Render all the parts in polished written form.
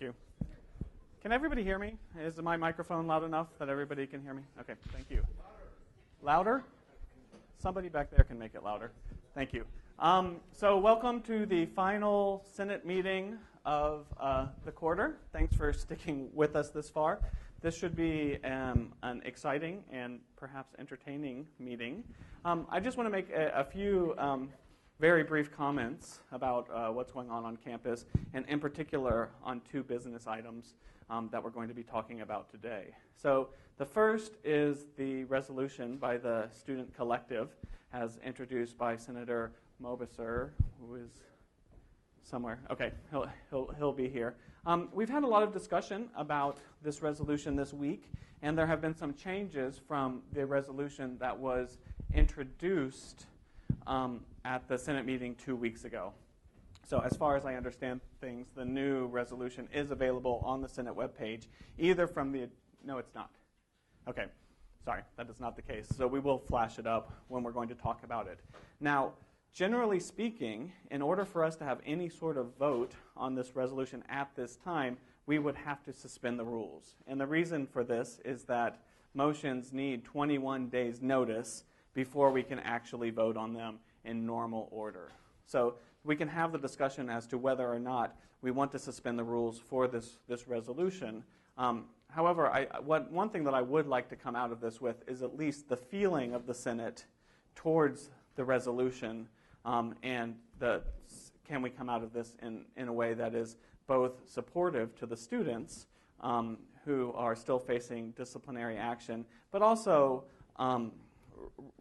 you. Can everybody hear me? Is my microphone loud enough that everybody can hear me? Okay, thank you. Louder? Somebody back there can make it louder. Thank you. So welcome to the final Senate meeting of the quarter. Thanks for sticking with us this far. This should be an exciting and perhaps entertaining meeting. I just want to make a few very brief comments about what's going on campus, and in particular on two business items that we're going to be talking about today. So the first is the resolution by the Student Collective, as introduced by Senator Mobasser, who is somewhere. Okay, he'll be here. We've had a lot of discussion about this resolution this week, and there have been some changes from the resolution that was introduced at the Senate meeting 2 weeks ago. So as far as I understand things, the new resolution is available on the Senate webpage, either from the, no, it's not. Okay, sorry, that is not the case. So we will flash it up when we're going to talk about it. Now, generally speaking, in order for us to have any sort of vote on this resolution at this time, we would have to suspend the rules. And the reason for this is that motions need 21 days notice before we can actually vote on them in normal order. So we can have the discussion as to whether or not we want to suspend the rules for this resolution. However, one thing that I would like to come out of this with is at least the feeling of the Senate towards the resolution, and can we come out of this in a way that is both supportive to the students who are still facing disciplinary action, but also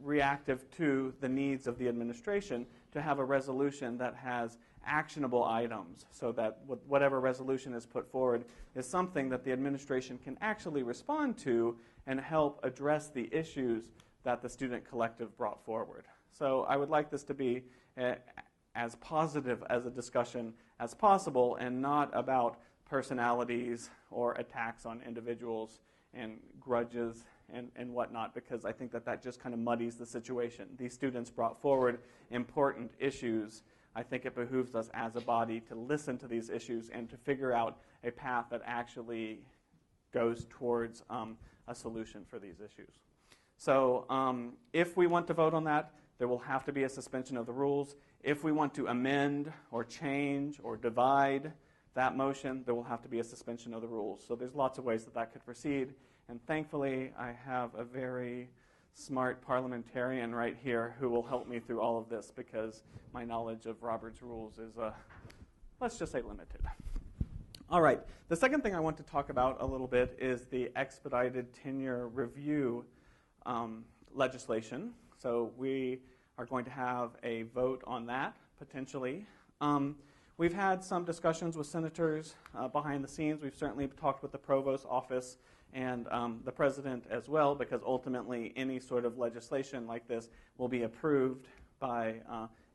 reactive to the needs of the administration to have a resolution that has actionable items, so that whatever resolution is put forward is something that the administration can actually respond to and help address the issues that the Student Collective brought forward. So I would like this to be as positive as a discussion as possible and not about personalities or attacks on individuals and grudges and whatnot, because I think that just kind of muddies the situation. These students brought forward important issues. I think it behooves us as a body to listen to these issues and to figure out a path that actually goes towards a solution for these issues. So if we want to vote on that, there will have to be a suspension of the rules. If we want to amend or change or divide that motion, there will have to be a suspension of the rules. So there's lots of ways that could proceed. And thankfully, I have a very smart parliamentarian right here who will help me through all of this, because my knowledge of Robert's rules is, let's just say, limited. All right. The second thing I want to talk about a little bit is the expedited tenure review legislation. So we are going to have a vote on that, potentially. We've had some discussions with senators behind the scenes. We've certainly talked with the provost's office and the president as well, because ultimately any sort of legislation like this will be approved by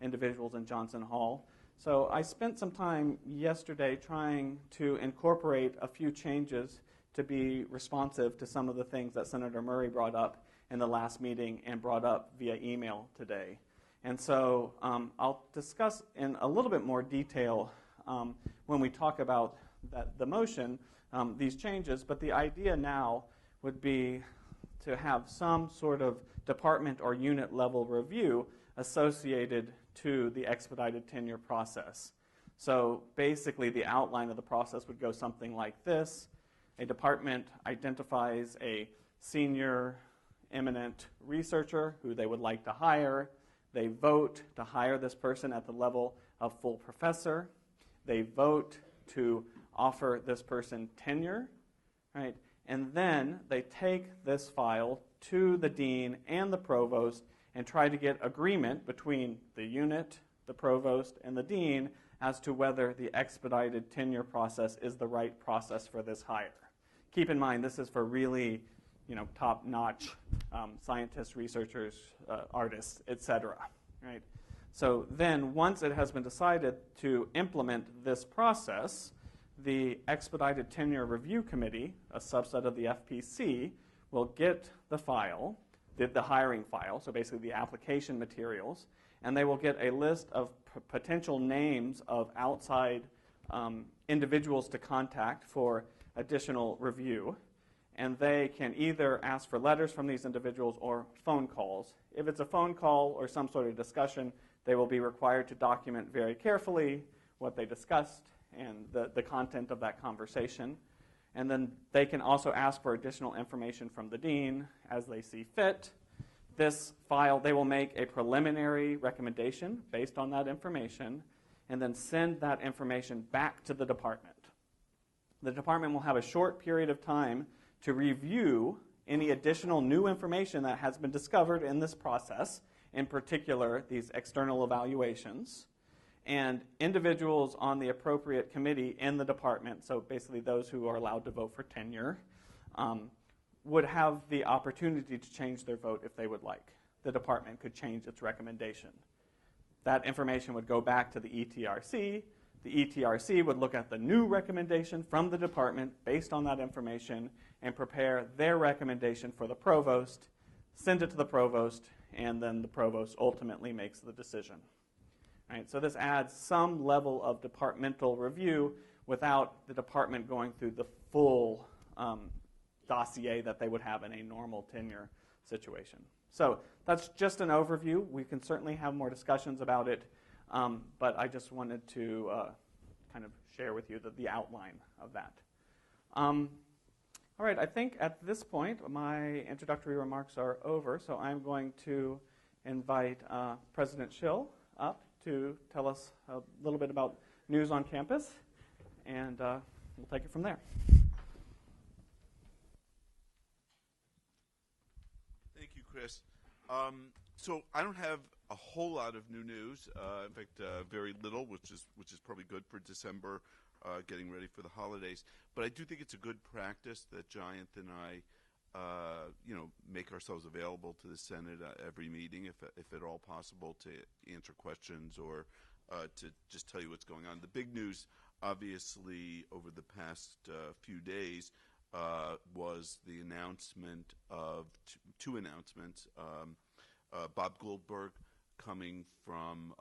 individuals in Johnson Hall. So I spent some time yesterday trying to incorporate a few changes to be responsive to some of the things that Senator Murray brought up in the last meeting and brought up via email today. And so I'll discuss in a little bit more detail when we talk about the motion, these changes, but the idea now would be to have some sort of department or unit level review associated to the expedited tenure process. So basically the outline of the process would go something like this. A department identifies a senior eminent researcher who they would like to hire. They vote to hire this person at the level of full professor. They vote to offer this person tenure, right? And then they take this file to the dean and the provost and try to get agreement between the unit, the provost, and the dean as to whether the expedited tenure process is the right process for this hire. Keep in mind, this is for really, top-notch scientists, researchers, artists, etc. Right? So then, once it has been decided to implement this process, the Expedited Tenure Review Committee, a subset of the FPC, will get the file, the hiring file, so basically the application materials, and they will get a list of potential names of outside individuals to contact for additional review, and they can either ask for letters from these individuals or phone calls. If it's a phone call or some sort of discussion, they will be required to document very carefully what they discussed and the content of that conversation. And then they can also ask for additional information from the dean as they see fit. This file, they will make a preliminary recommendation based on that information and then send that information back to the department. The department will have a short period of time to review any additional new information that has been discovered in this process, in particular these external evaluations. And individuals on the appropriate committee in the department, so basically those who are allowed to vote for tenure, would have the opportunity to change their vote if they would like. The department could change its recommendation. That information would go back to the ETRC. The ETRC would look at the new recommendation from the department based on that information and prepare their recommendation for the provost, send it to the provost, and then the provost ultimately makes the decision. Right, so this adds some level of departmental review without the department going through the full dossier that they would have in a normal tenure situation. So that's just an overview. We can certainly have more discussions about it, but I just wanted to kind of share with you the outline of that. All right, I think at this point my introductory remarks are over, so I'm going to invite President Schill up to tell us a little bit about news on campus, and we'll take it from there. Thank you, Chris. So I don't have a whole lot of new news. In fact, very little, which is probably good for December, getting ready for the holidays. But I do think it's a good practice that Giant and I, make ourselves available to the Senate every meeting, if at all possible, to answer questions or to just tell you what's going on. The big news, obviously, over the past few days was the announcement of two announcements. Bob Goldberg coming from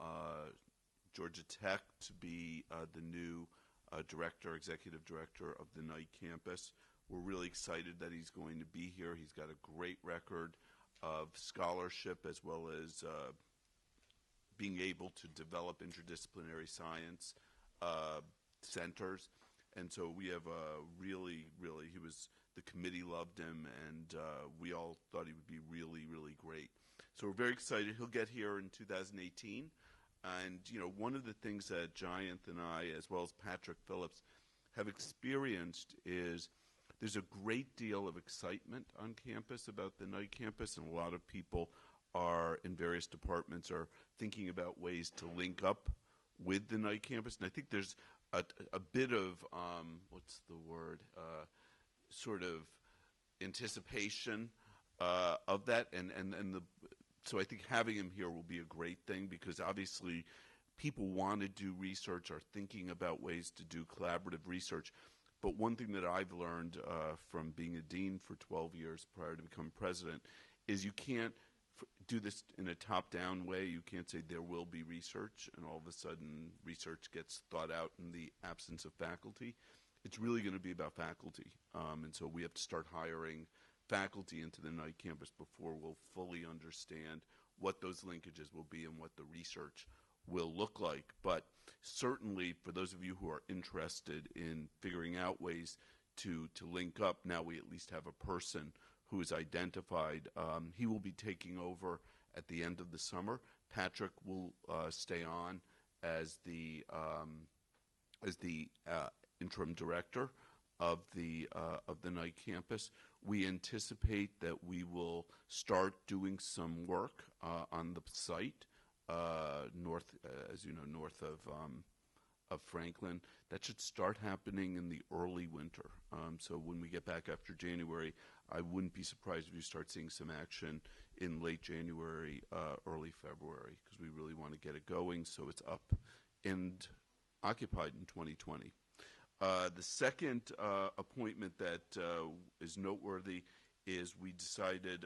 Georgia Tech to be the new executive director of the Knight campus. We're really excited that he's going to be here. He's got a great record of scholarship as well as being able to develop interdisciplinary science centers. And so we have the committee loved him, and we all thought he would be really, really great. So we're very excited. He'll get here in 2018. And, one of the things that Giant and I, as well as Patrick Phillips, have experienced is there's a great deal of excitement on campus about the Knight campus, and a lot of people in various departments are thinking about ways to link up with the Knight campus. And I think there's a bit of, sort of anticipation of that. So I think having him here will be a great thing, because obviously people want to do research, are thinking about ways to do collaborative research. But one thing that I've learned from being a dean for 12 years prior to becoming president is you can't do this in a top-down way. You can't say there will be research and all of a sudden research gets thought out in the absence of faculty. It's really going to be about faculty. And so we have to start hiring faculty into the Knight campus before we'll fully understand what those linkages will be and what the research will look like. But certainly for those of you who are interested in figuring out ways to link up, now we at least have a person who is identified. He will be taking over at the end of the summer. Patrick will stay on as the interim director of the Knight campus. We anticipate that we will start doing some work on the site north of Franklin. That should start happening in the early winter. So when we get back after January, I wouldn't be surprised if you start seeing some action in late January, early February, because we really want to get it going so it's up and occupied in 2020. The second appointment that is noteworthy is we decided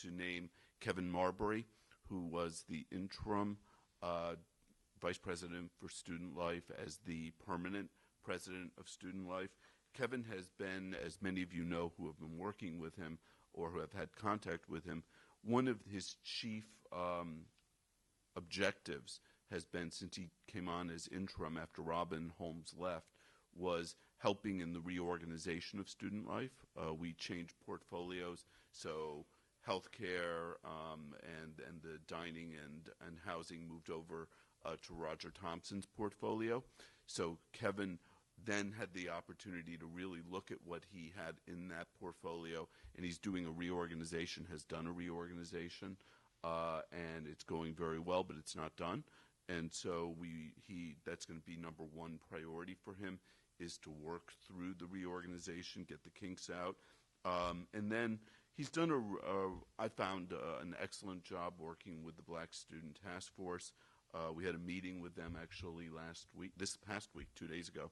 to name Kevin Marbury, who was the interim Vice President for Student Life, as the permanent president of Student Life. Kevin has been, as many of you know who have been working with him or who have had contact with him, one of his chief objectives has been, since he came on as interim after Robin Holmes left, was helping in the reorganization of Student Life. We changed portfolios, so healthcare and the dining and housing moved over to Roger Thompson's portfolio. So Kevin then had the opportunity to really look at what he had in that portfolio, and he's doing a reorganization, has done a reorganization, and it's going very well, but it's not done. And so that's going to be number one priority for him, is to work through the reorganization, get the kinks out. And then he's done I found an excellent job working with the Black Student Task Force. We had a meeting with them actually this past week, 2 days ago,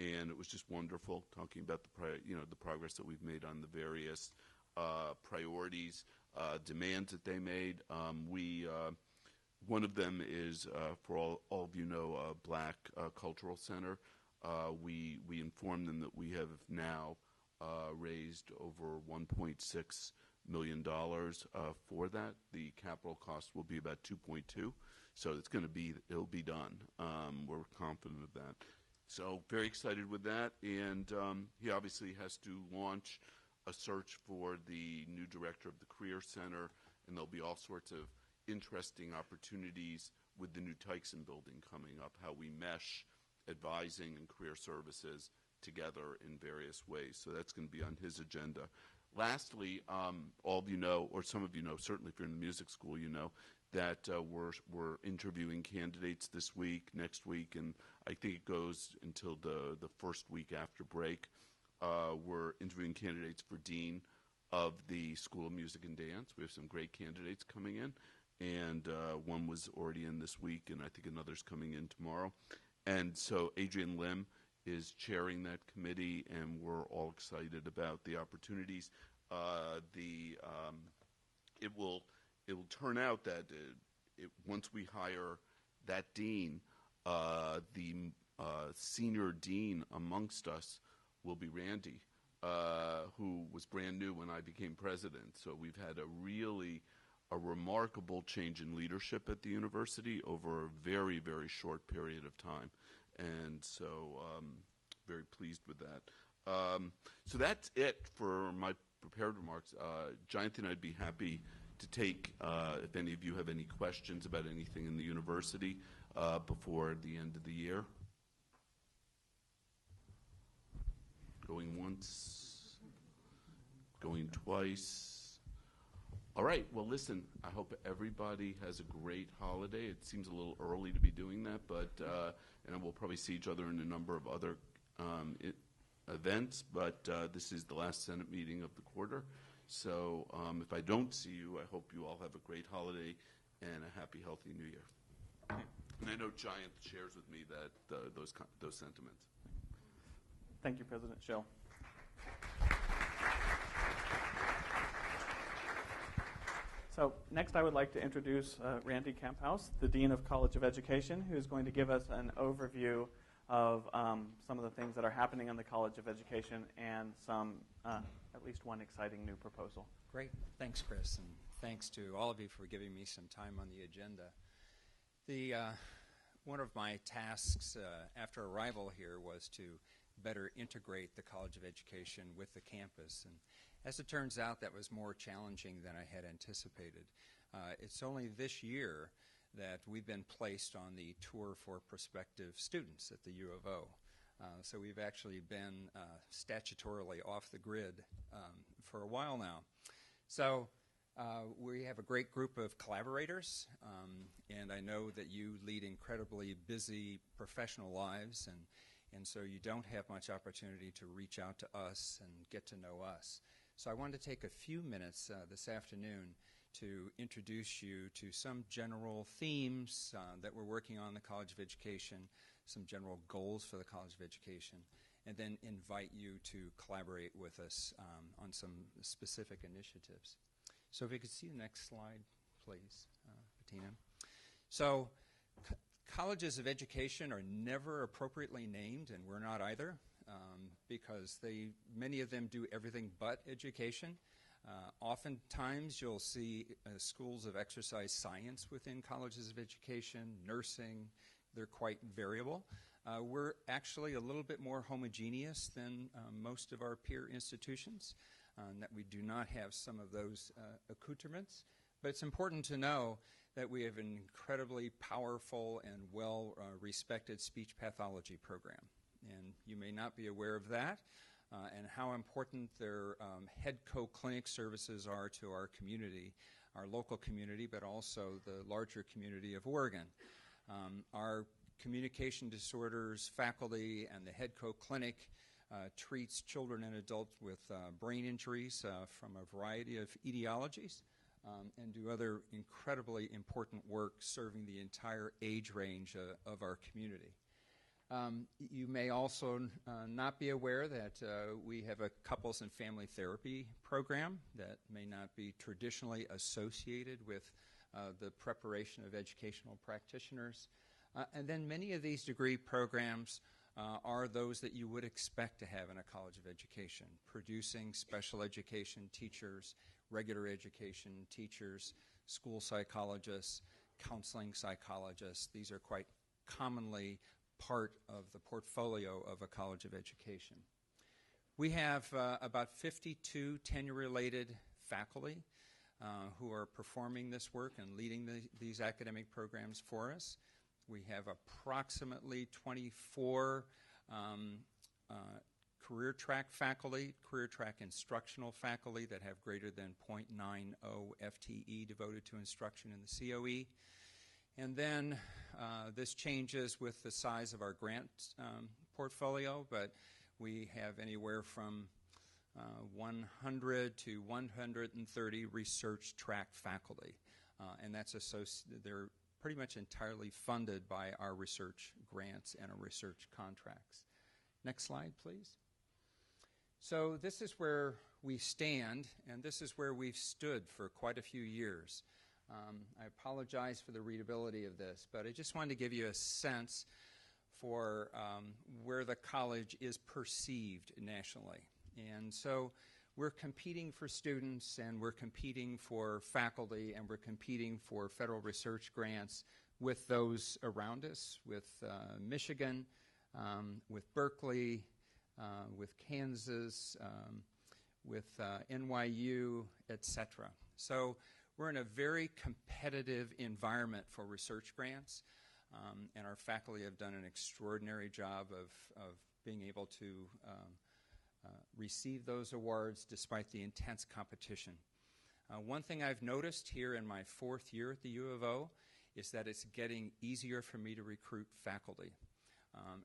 and it was just wonderful talking about the progress that we've made on the various priorities, demands that they made. One of them is, for all of you know, Black Cultural Center. We informed them that we have now raised over $1.6 million for that. The capital cost will be about 2.2, so it'll be done. We're confident of that. So very excited with that, and he obviously has to launch a search for the new director of the Career Center, and there'll be all sorts of interesting opportunities with the new Tyson building coming up, how we mesh advising and career services together in various ways. So that's going to be on his agenda. Lastly, all of you know, or some of you know, certainly if you're in the music school, you know, that we're interviewing candidates this week, next week, and I think it goes until the first week after break. We're interviewing candidates for Dean of the School of Music and Dance. We have some great candidates coming in, and one was already in this week, and I think another's coming in tomorrow. And so Adrian Lim is chairing that committee, and we're all excited about the opportunities. It will turn out that once we hire that dean, the senior dean amongst us will be Randy, who was brand new when I became president. So we've had a remarkable change in leadership at the university over a very, very short period of time. And so very pleased with that. So that's it for my prepared remarks. Jonathan, I'd be happy to take, if any of you have any questions about anything in the university before the end of the year. Going once, going twice. All right, well, listen, I hope everybody has a great holiday. It seems a little early to be doing that, but and we'll probably see each other in a number of other events, but this is the last Senate meeting of the quarter. So if I don't see you, I hope you all have a great holiday and a happy, healthy New Year. And I know Giant shares with me that those sentiments. Thank you, President Schill. So next I would like to introduce Randy Camphouse, the Dean of College of Education, who is going to give us an overview of some of the things that are happening in the College of Education and at least one exciting new proposal. Great. Thanks, Chris, and thanks to all of you for giving me some time on the agenda. One of my tasks after arrival here was to better integrate the College of Education with the campus, and as it turns out, that was more challenging than I had anticipated. It's only this year that we've been placed on the tour for prospective students at the U of O. So we've actually been statutorily off the grid for a while now. So we have a great group of collaborators, and I know that you lead incredibly busy professional lives, and so you don't have much opportunity to reach out to us and get to know us. So I wanted to take a few minutes this afternoon to introduce you to some general themes that we're working on in the College of Education, some general goals for the College of Education, and then invite you to collaborate with us on some specific initiatives. So if you could see the next slide, please, Bettina. So Colleges of education are never appropriately named, and we're not either, because many of them do everything but education. Oftentimes you'll see schools of exercise science within colleges of education, nursing. They're quite variable. We're actually a little bit more homogeneous than most of our peer institutions, that we do not have some of those accoutrements. But it's important to know that we have an incredibly powerful and well-respected speech pathology program. And you may not be aware of that, and how important their head co-clinic services are to our community, our local community, but also the larger community of Oregon. Our communication disorders faculty and the head co-clinic treats children and adults with brain injuries from a variety of etiologies, and do other incredibly important work serving the entire age range of our community. You may also not be aware that we have a couples and family therapy program that may not be traditionally associated with the preparation of educational practitioners. And then many of these degree programs are those that you would expect to have in a college of education, producing special education teachers, regular education teachers, school psychologists, counseling psychologists. These are quite commonly part of the portfolio of a college of education. We have about 52 tenure-related faculty who are performing this work and leading these academic programs for us. We have approximately 24 career track faculty, career track instructional faculty that have greater than 0.90 FTE devoted to instruction in the COE. And then this changes with the size of our grant portfolio, but we have anywhere from 100 to 130 research track faculty, and they're pretty much entirely funded by our research grants and our research contracts. Next slide, please. So this is where we stand, and this is where we've stood for quite a few years. I apologize for the readability of this, but I just wanted to give you a sense for where the college is perceived nationally. And so we're competing for students, and we're competing for faculty, and we're competing for federal research grants with those around us, with Michigan, with Berkeley, with Kansas, with NYU, etc. So we're in a very competitive environment for research grants, and our faculty have done an extraordinary job of being able to receive those awards despite the intense competition. One thing I've noticed here in my 4th year at the U of O is that it's getting easier for me to recruit faculty,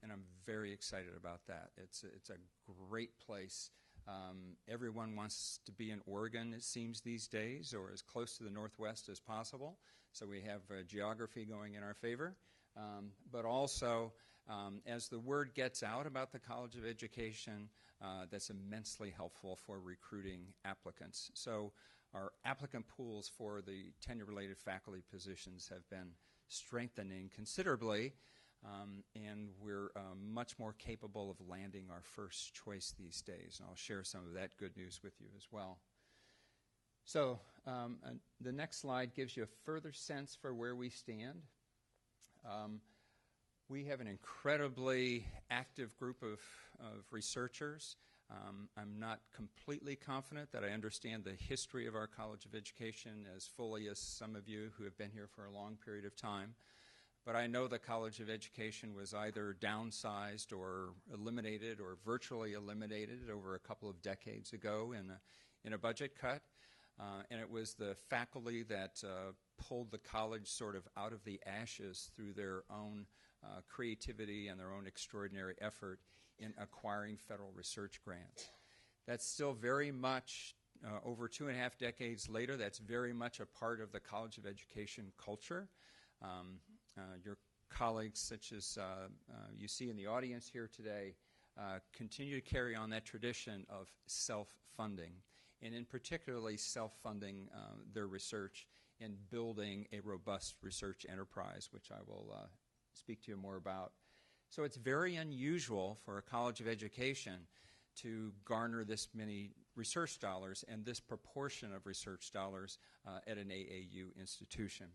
and I'm very excited about that. It's a great place. Everyone wants to be in Oregon, it seems, these days, or as close to the Northwest as possible. So we have geography going in our favor. But also, as the word gets out about the College of Education, that's immensely helpful for recruiting applicants. So our applicant pools for the tenure-related faculty positions have been strengthening considerably, and we're much more capable of landing our first choice these days. And I'll share some of that good news with you as well. So the next slide gives you a further sense for where we stand. We have an incredibly active group of researchers. I'm not completely confident that I understand the history of our College of Education as fully as some of you who have been here for a long period of time. But I know the College of Education was either downsized or eliminated or virtually eliminated over a couple of decades ago in a budget cut. And it was the faculty that pulled the college sort of out of the ashes through their own creativity and their own extraordinary effort in acquiring federal research grants. That's still very much, over 2.5 decades later, that's very much a part of the College of Education culture. Your colleagues, such as you see in the audience here today, continue to carry on that tradition of self-funding, and in particularly self-funding their research and building a robust research enterprise, which I will speak to you more about. So it's very unusual for a college of education to garner this many research dollars and this proportion of research dollars at an AAU institution.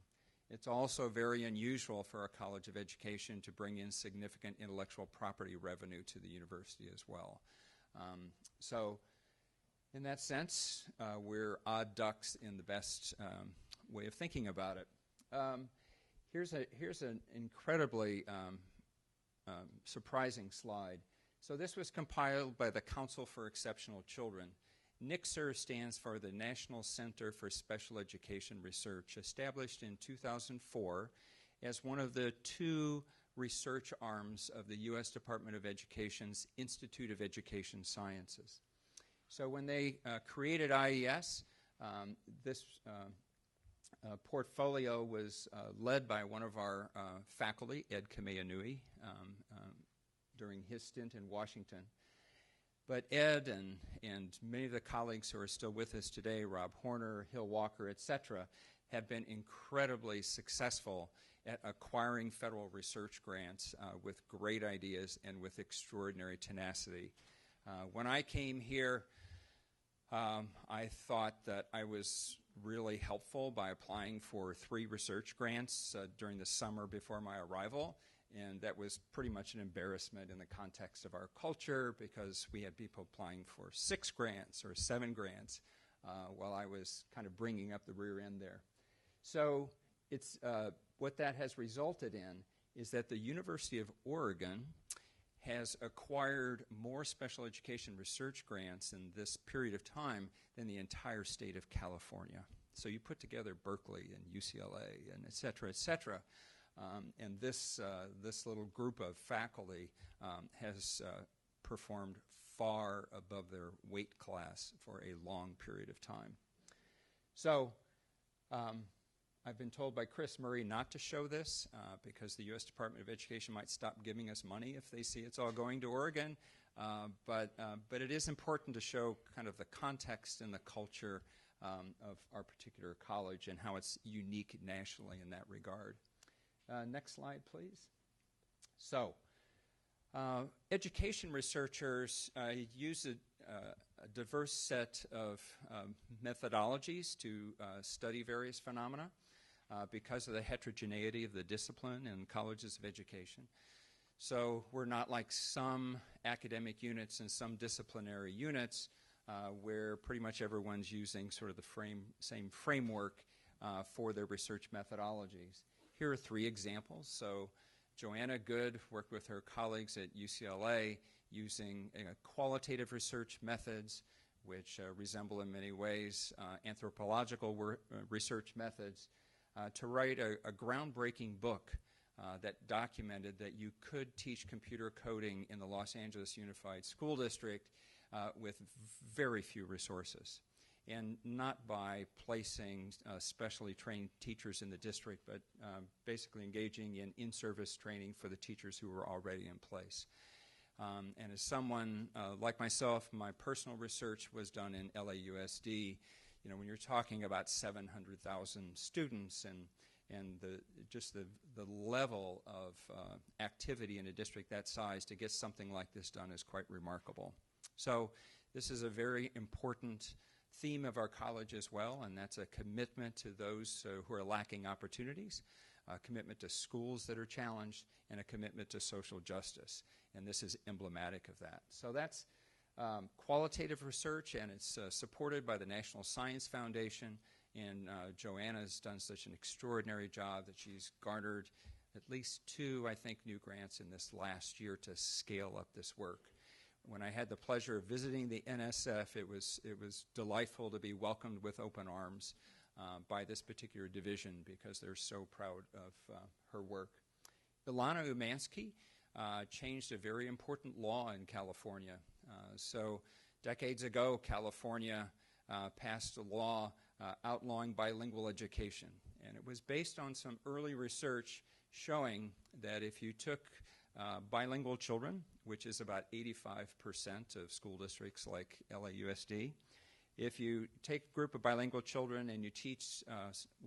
It's also very unusual for a college of education to bring in significant intellectual property revenue to the university as well. So in that sense, we're odd ducks in the best way of thinking about it. Here's an incredibly surprising slide. So this was compiled by the Council for Exceptional Children. NCSER stands for the National Center for Special Education Research, established in 2004 as one of the two research arms of the U.S. Department of Education's Institute of Education Sciences. So when they created IES, this portfolio was led by one of our faculty, Ed Kameanui, during his stint in Washington. But Ed and many of the colleagues who are still with us today, Rob Horner, Hill Walker, etc., have been incredibly successful at acquiring federal research grants with great ideas and with extraordinary tenacity. When I came here, I thought that I was really helpful by applying for 3 research grants during the summer before my arrival, and that was pretty much an embarrassment in the context of our culture because we had people applying for 6 grants or 7 grants while I was kind of bringing up the rear end there. So it's what that has resulted in is that the University of Oregon has acquired more special education research grants in this period of time than the entire state of California. So you put together Berkeley and UCLA and et cetera, and this little group of faculty has performed far above their weight class for a long period of time. So I've been told by Chris Murray not to show this because the U.S. Department of Education might stop giving us money if they see it's all going to Oregon. But it is important to show kind of the context and the culture of our particular college and how it's unique nationally in that regard. Next slide, please. So education researchers use a diverse set of methodologies to study various phenomena. Because of the heterogeneity of the discipline in colleges of education. So we're not like some academic units and some disciplinary units where pretty much everyone's using sort of the same framework for their research methodologies. Here are 3 examples. So Joanna Good worked with her colleagues at UCLA using qualitative research methods, which resemble in many ways anthropological research methods, to write a groundbreaking book that documented that you could teach computer coding in the Los Angeles Unified School District with very few resources, and not by placing specially trained teachers in the district, but basically engaging in in-service training for the teachers who were already in place. And as someone like myself, my personal research was done in LAUSD. You know, when you're talking about 700,000 students and the level of activity in a district that size, to get something like this done is quite remarkable. So this is a very important theme of our college as well, and that's a commitment to those who are lacking opportunities, a commitment to schools that are challenged, and a commitment to social justice. And this is emblematic of that. So that's qualitative research, and it's supported by the National Science Foundation, and Joanna's done such an extraordinary job that she's garnered at least 2, I think, new grants in this last year to scale up this work. When I had the pleasure of visiting the NSF, it was delightful to be welcomed with open arms by this particular division because they're so proud of her work. Ilana Umansky changed a very important law in California. So decades ago, California passed a law outlawing bilingual education. And it was based on some early research showing that if you took bilingual children, which is about 85% of school districts like LAUSD, if you take a group of bilingual children and you teach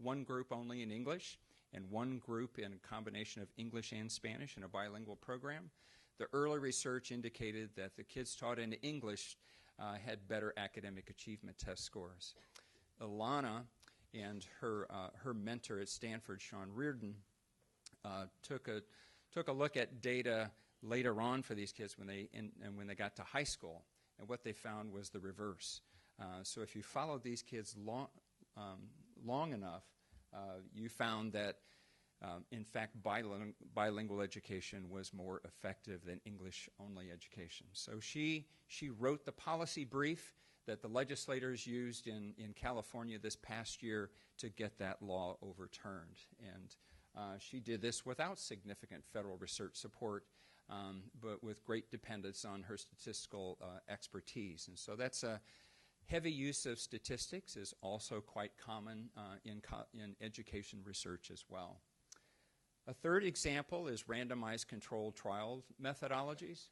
one group only in English and one group in a combination of English and Spanish in a bilingual program. The early research indicated that the kids taught in English had better academic achievement test scores. Ilana and her mentor at Stanford, Sean Reardon, took a look at data later on for these kids when they got to high school, and what they found was the reverse. So if you followed these kids long enough, you found that in fact bilingual education was more effective than English-only education. So she wrote the policy brief that the legislators used in California this past year to get that law overturned. And she did this without significant federal research support, but with great dependence on her statistical expertise. And so that's a heavy use of statistics is also quite common in education research as well. A third example is randomized controlled trial methodologies.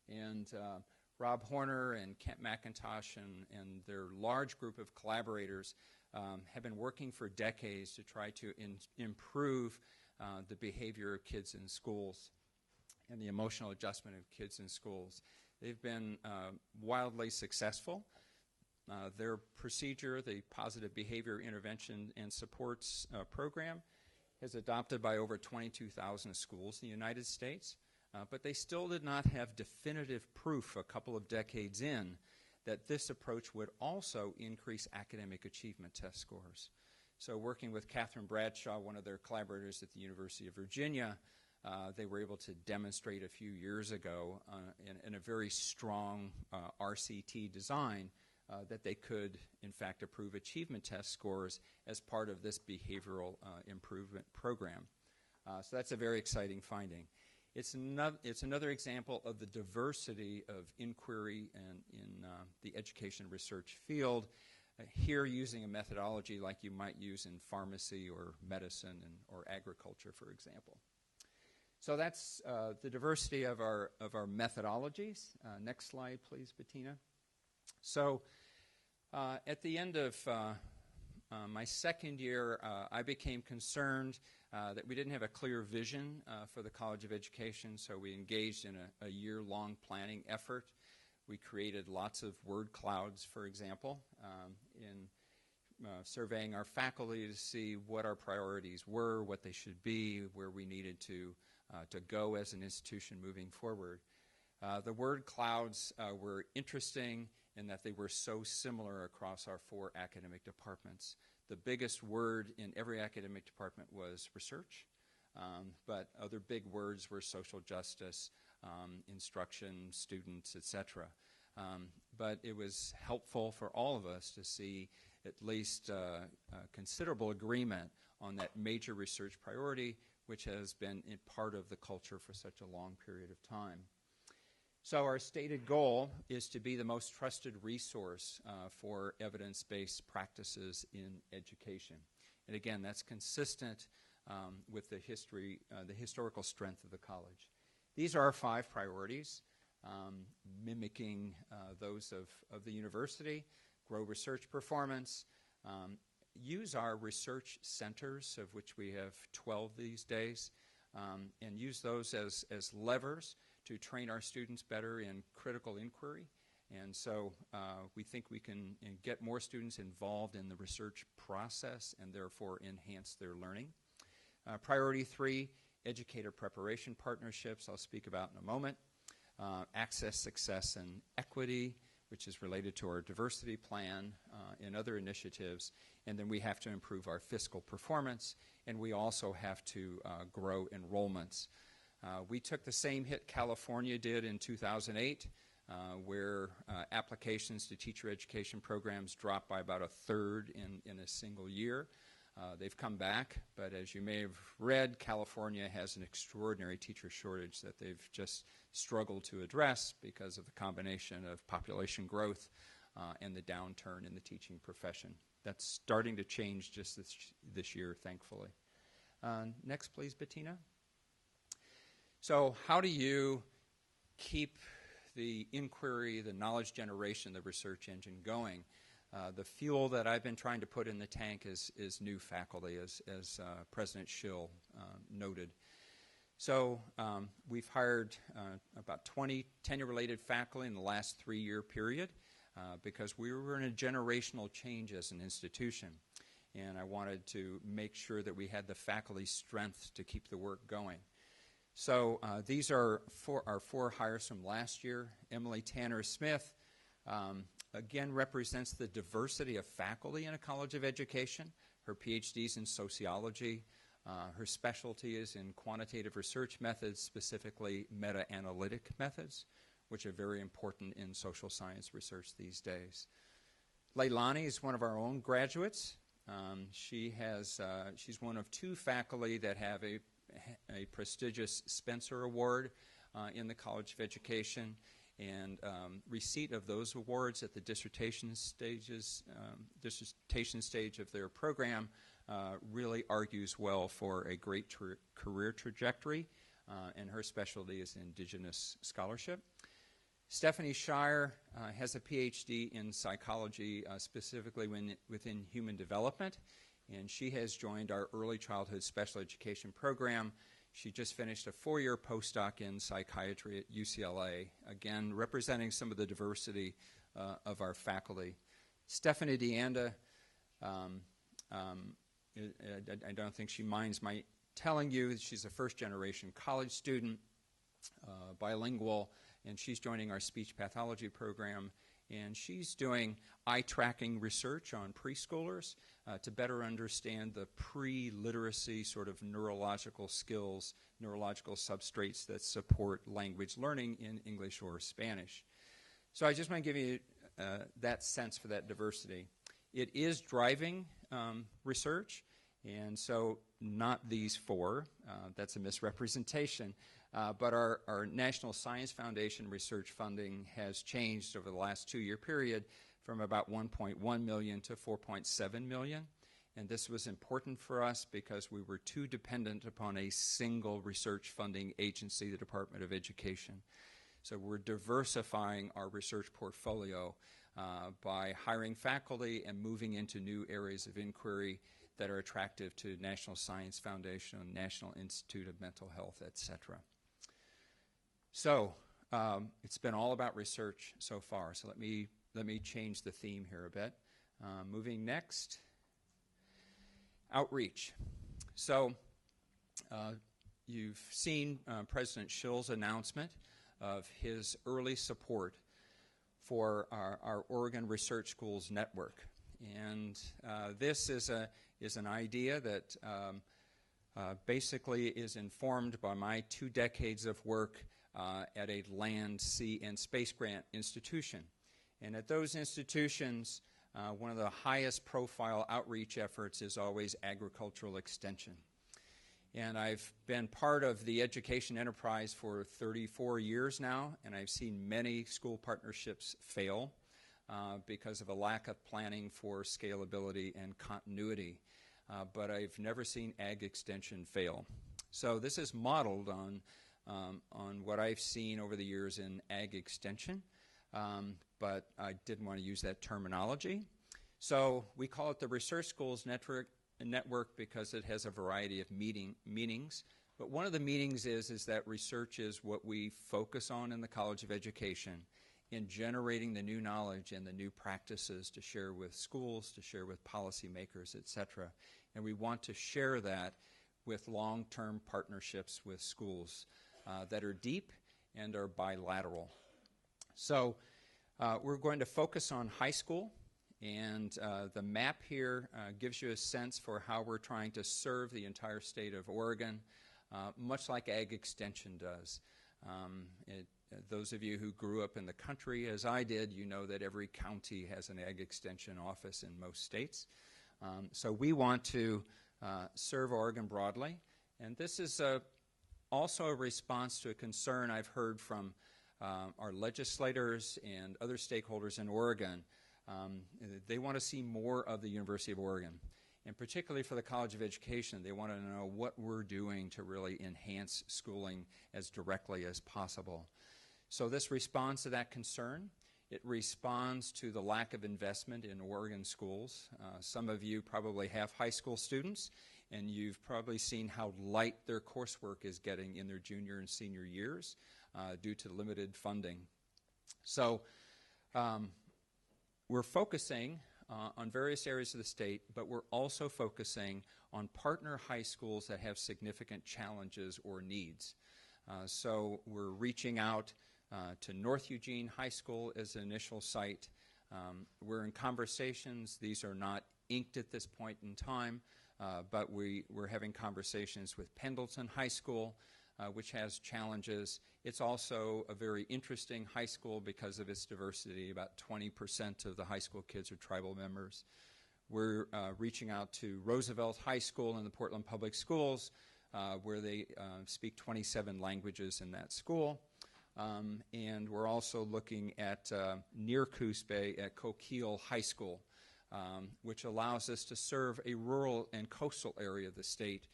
And Rob Horner and Kent McIntosh and their large group of collaborators have been working for decades to try to improve the behavior of kids in schools and the emotional adjustment of kids in schools. They've been wildly successful. Their procedure, the Positive Behavior Intervention and Supports Program, is adopted by over 22,000 schools in the United States, but they still did not have definitive proof a couple of decades in that this approach would also increase academic achievement test scores. So working with Catherine Bradshaw, one of their collaborators at the University of Virginia, they were able to demonstrate a few years ago in a very strong RCT design that they could, in fact, approve achievement test scores as part of this behavioral improvement program. So that's a very exciting finding. It's another example of the diversity of inquiry in the education research field, here using a methodology like you might use in pharmacy or medicine or agriculture, for example. So that's the diversity of our methodologies. Next slide, please, Bettina. So at the end of my second year, I became concerned that we didn't have a clear vision for the College of Education, so we engaged in a year-long planning effort. We created lots of word clouds, for example, in surveying our faculty to see what our priorities were, what they should be, where we needed to go as an institution moving forward. The word clouds were interesting in that they were so similar across our 4 academic departments. The biggest word in every academic department was research, but other big words were social justice, instruction, students, etc. But it was helpful for all of us to see at least considerable agreement on that major research priority, which has been part of the culture for such a long period of time. So our stated goal is to be the most trusted resource for evidence-based practices in education. And again, that's consistent with the historical strength of the college. These are our 5 priorities, mimicking those of the university: grow research performance, use our research centers, of which we have 12 these days, and use those as levers to train our students better in critical inquiry. And so we think we can get more students involved in the research process and therefore enhance their learning. Priority 3, educator preparation partnerships, I'll speak about in a moment. Access, success, and equity, which is related to our diversity plan and other initiatives. And then we have to improve our fiscal performance, and we also have to grow enrollments. We took the same hit California did in 2008, where applications to teacher education programs dropped by about 1/3 in a single year. They've come back, but as you may have read, California has an extraordinary teacher shortage that they've just struggled to address because of the combination of population growth and the downturn in the teaching profession. That's starting to change just this year, thankfully. Next, please, Bettina. So how do you keep the inquiry, the knowledge generation, the research engine going? The fuel that I've been trying to put in the tank is new faculty, as President Schill noted. So we've hired about 20 tenure-related faculty in the last 3-year period because we were in a generational change as an institution. And I wanted to make sure that we had the faculty strength to keep the work going. So these are our 4 hires from last year. Emily Tanner-Smith, again, represents the diversity of faculty in a college of education. Her PhD's in sociology. Her specialty is in quantitative research methods, specifically meta-analytic methods, which are very important in social science research these days. Leilani is one of our own graduates. She's one of 2 faculty that have a prestigious Spencer Award in the College of Education, and receipt of those awards at the dissertation stage of their program really argues well for a great career trajectory, and her specialty is Indigenous scholarship. Stephanie Shire has a PhD in psychology, specifically within human development, and she has joined our early childhood special education program. She just finished a 4-year postdoc in psychiatry at UCLA, again, representing some of the diversity of our faculty. Stephanie DeAnda, I don't think she minds my telling you, she's a first-generation college student, bilingual, and she's joining our speech pathology program, and she's doing eye-tracking research on preschoolers to better understand the pre-literacy sort of neurological skills, neurological substrates that support language learning in English or Spanish. So I just want to give you that sense for that diversity. It is driving research, and so not these 4. That's a misrepresentation. But our National Science Foundation research funding has changed over the last 2-year period from about $1.1 million to $4.7 million. And this was important for us because we were too dependent upon a single research funding agency, the Department of Education. So we're diversifying our research portfolio by hiring faculty and moving into new areas of inquiry that are attractive to National Science Foundation, National Institute of Mental Health, et cetera. So it's been all about research so far. So let me change the theme here a bit. Moving next, outreach. So you've seen President Schill's announcement of his early support for our Oregon Research Schools Network, and this is an idea that basically is informed by my 2 decades of work at a land, sea, and space grant institution. And at those institutions, one of the highest profile outreach efforts is always agricultural extension. And I've been part of the education enterprise for 34 years now, and I've seen many school partnerships fail because of a lack of planning for scalability and continuity. But I've never seen ag extension fail. So this is modeled on what I've seen over the years in ag extension, but I didn't want to use that terminology. So we call it the Research Schools Network because it has a variety of meanings. But one of the meanings is that research is what we focus on in the College of Education in generating the new knowledge and the new practices to share with schools, to share with policymakers, et cetera. And we want to share that with long-term partnerships with schools that are deep and are bilateral. So we're going to focus on high school, and the map here gives you a sense for how we're trying to serve the entire state of Oregon, much like ag extension does. Those of you who grew up in the country, as I did, you know that every county has an ag extension office in most states. So we want to serve Oregon broadly, and this is also a response to a concern I've heard from our legislators and other stakeholders in Oregon. They want to see more of the University of Oregon, and particularly for the College of Education, they want to know what we're doing to really enhance schooling as directly as possible. So this responds to that concern, It responds to the lack of investment in Oregon schools. Some of you probably have high school students, and you've probably seen how light their coursework is getting in their junior and senior years due to limited funding. So we're focusing on various areas of the state, but we're also focusing on partner high schools that have significant challenges or needs. So we're reaching out to North Eugene High School as an initial site. We're in conversations. These are not inked at this point in time, but we're having conversations with Pendleton High School, which has challenges. It's also a very interesting high school because of its diversity. About 20% of the high school kids are tribal members. We're reaching out to Roosevelt High School in the Portland Public Schools, where they speak 27 languages in that school. And we're also looking at near Coos Bay at Coquille High School, which allows us to serve a rural and coastal area of the state,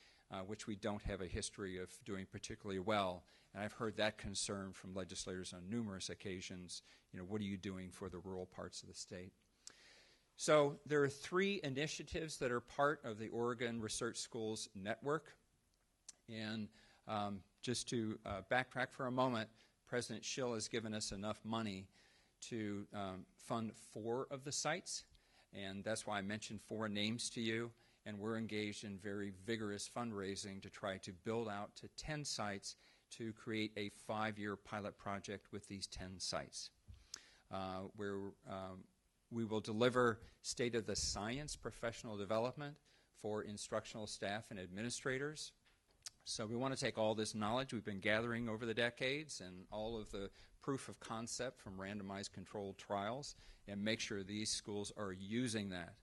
which we don't have a history of doing particularly well. And I've heard that concern from legislators on numerous occasions. You know, what are you doing for the rural parts of the state? So there are 3 initiatives that are part of the Oregon Research Schools Network. And just to backtrack for a moment, President Schill has given us enough money to fund 4 of the sites, and that's why I mentioned 4 names to you, and we're engaged in very vigorous fundraising to try to build out to 10 sites to create a 5-year pilot project with these 10 sites, where we will deliver state-of-the-science professional development for instructional staff and administrators. So we want to take all this knowledge we've been gathering over the decades and all of the proof of concept from randomized controlled trials and make sure these schools are using that.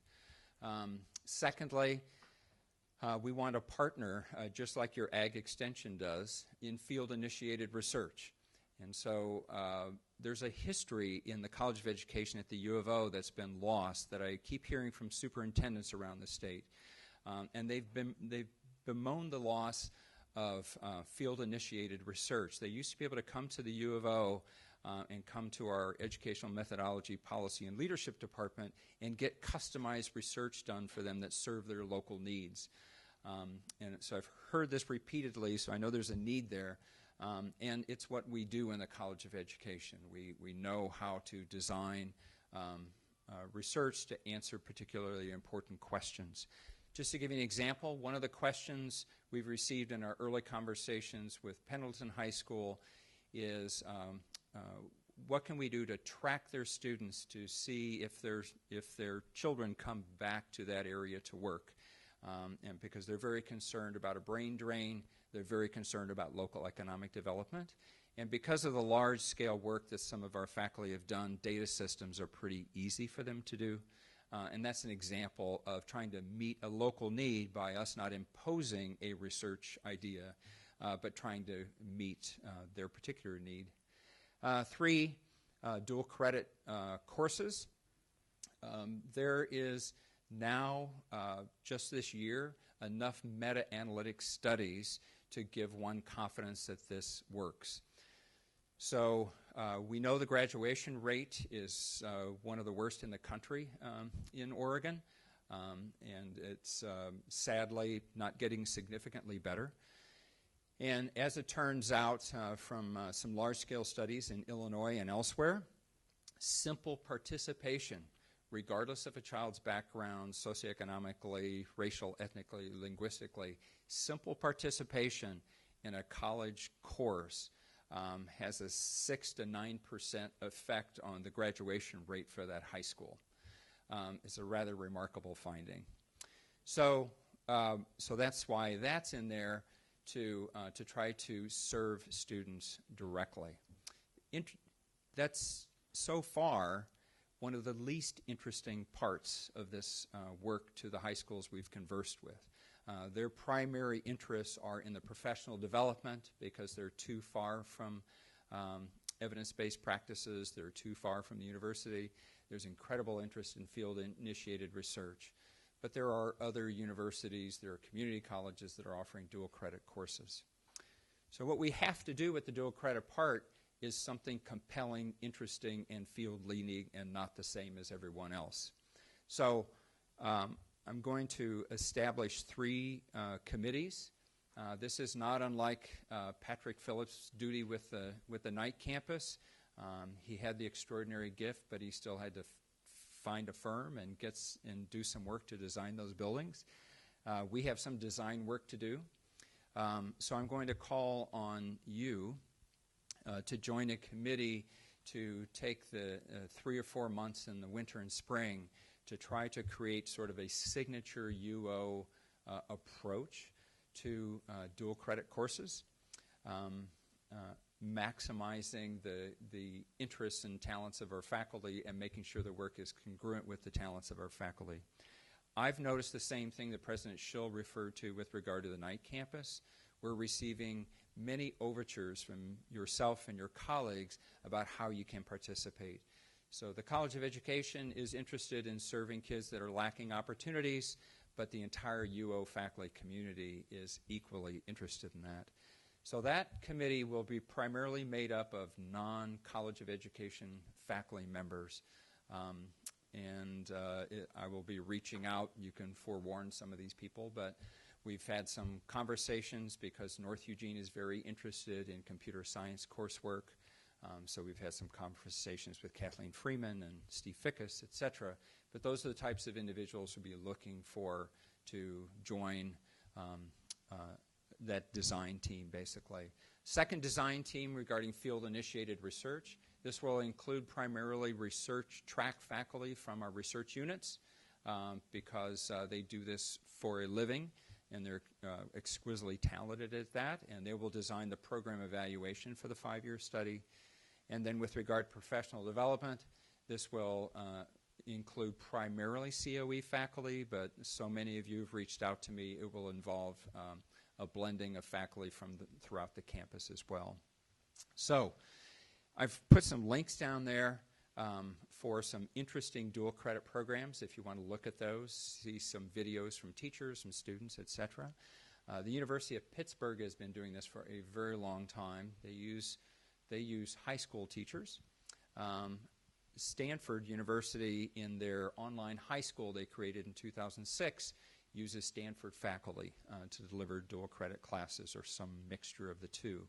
Secondly, we want to partner, just like your Ag Extension does, in field-initiated research. And so there's a history in the College of Education at the U of O that's been lost that I keep hearing from superintendents around the state. And they've bemoaned the loss of field-initiated research. They used to be able to come to the U of O and come to our Educational Methodology, Policy, and Leadership Department and get customized research done for them that serve their local needs. And so I've heard this repeatedly, so I know there's a need there. And it's what we do in the College of Education. We know how to design research to answer particularly important questions. Just to give you an example, one of the questions we've received in our early conversations with Pendleton High School is what can we do to track their students to see if their children come back to that area to work. And because they're very concerned about a brain drain, they're very concerned about local economic development. And because of the large-scale work that some of our faculty have done, data systems are pretty easy for them to do. And that's an example of trying to meet a local need by us not imposing a research idea, but trying to meet their particular need. 3, dual credit courses. There is now, just this year, enough meta-analytic studies to give one confidence that this works. So we know the graduation rate is one of the worst in the country in Oregon, and it's sadly not getting significantly better. And as it turns out from some large-scale studies in Illinois and elsewhere, simple participation, regardless of a child's background, socioeconomically, racial, ethnically, linguistically, simple participation in a college course has a 6 to 9% effect on the graduation rate for that high school. It's a rather remarkable finding. So that's why that's in there to try to serve students directly. That's so far one of the least interesting parts of this work to the high schools we've conversed with. Their primary interests are in the professional development because they're too far from evidence-based practices, they're too far from the university. There's incredible interest in field-initiated research. But there are other universities, there are community colleges that are offering dual credit courses. So what we have to do with the dual credit part is something compelling, interesting, and field-leading, and not the same as everyone else. So I'm going to establish 3 committees. This is not unlike Patrick Phillips' duty with the night campus. He had the extraordinary gift, but he still had to find a firm and do some work to design those buildings. We have some design work to do. So I'm going to call on you to join a committee to take the 3 or 4 months in the winter and spring to try to create sort of a signature UO approach to dual credit courses, maximizing the interests and talents of our faculty and making sure the work is congruent with the talents of our faculty. I've noticed the same thing that President Schill referred to with regard to the night campus. We're receiving many overtures from yourself and your colleagues about how you can participate. So the College of Education is interested in serving kids that are lacking opportunities, but the entire UO faculty community is equally interested in that. So that committee will be primarily made up of non-College of Education faculty members. I will be reaching out. You can forewarn some of these people, but we've had some conversations because North Eugene is very interested in computer science coursework. So we've had some conversations with Kathleen Freeman and Steve Fickus, et cetera. But those are the types of individuals we'll be looking for to join that design team, basically. Second design team regarding field-initiated research. This will include primarily research track faculty from our research units because they do this for a living, and they're exquisitely talented at that, and they will design the program evaluation for the 5-year study. And then with regard to professional development, this will include primarily COE faculty, but so many of you have reached out to me, it will involve a blending of faculty from throughout the campus as well. So I've put some links down there for some interesting dual credit programs if you want to look at those, see some videos from teachers, from students, et cetera. The University of Pittsburgh has been doing this for a very long time. They use high school teachers. Stanford University, in their online high school they created in 2006, uses Stanford faculty to deliver dual credit classes or some mixture of the two.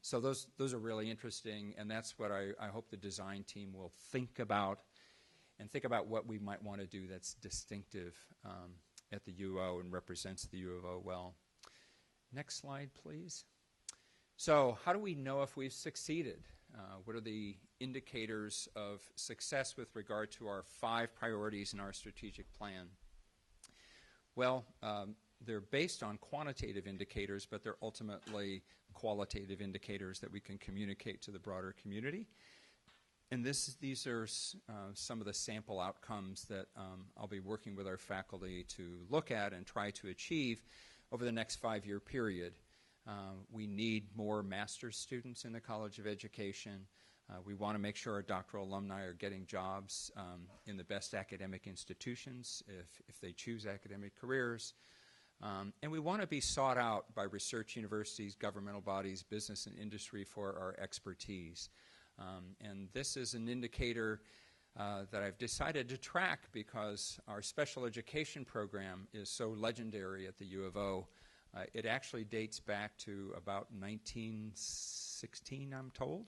So those are really interesting, and that's what I hope the design team will think about, and think about what we might want to do that's distinctive at the UO and represents the U of O well. Next slide, please. So how do we know if we've succeeded? What are the indicators of success with regard to our 5 priorities in our strategic plan? Well, they're based on quantitative indicators, but they're ultimately qualitative indicators that we can communicate to the broader community. And these are some of the sample outcomes that I'll be working with our faculty to look at and try to achieve over the next 5-year period. We need more master's students in the College of Education. We want to make sure our doctoral alumni are getting jobs in the best academic institutions if they choose academic careers. And we want to be sought out by research universities, governmental bodies, business and industry for our expertise. And this is an indicator that I've decided to track because our special education program is so legendary at the U of O. It actually dates back to about 1916, I'm told,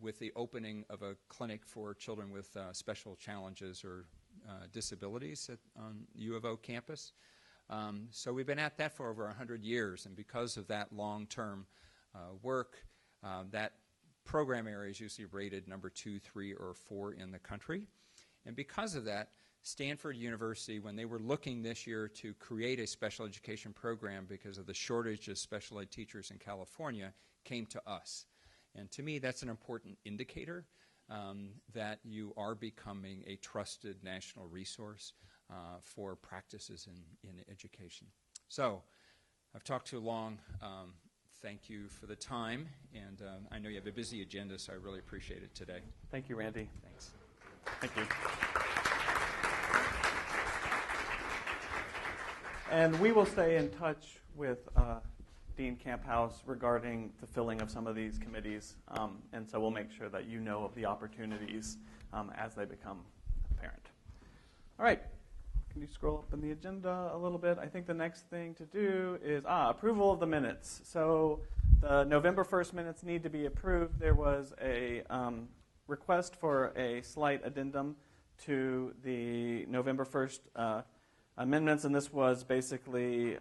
with the opening of a clinic for children with special challenges or disabilities on U of O campus. So we've been at that for over 100 years, and because of that long-term work, that program area is usually rated number 2, 3, or 4 in the country. And because of that, Stanford University, when they were looking this year to create a special education program because of the shortage of special ed teachers in California, came to us. And to me, that's an important indicator that you are becoming a trusted national resource for practices in education. So I've talked too long. Thank you for the time, and I know you have a busy agenda, so I really appreciate it today. Thank you, Randy. Thanks. Thank you. And we will stay in touch with 15 Camp House regarding the filling of some of these committees. And so we'll make sure that you know of the opportunities as they become apparent. All right. Can you scroll up in the agenda a little bit? I think the next thing to do is approval of the minutes. So the November 1st minutes need to be approved. There was a request for a slight addendum to the November 1st amendments, and this was basically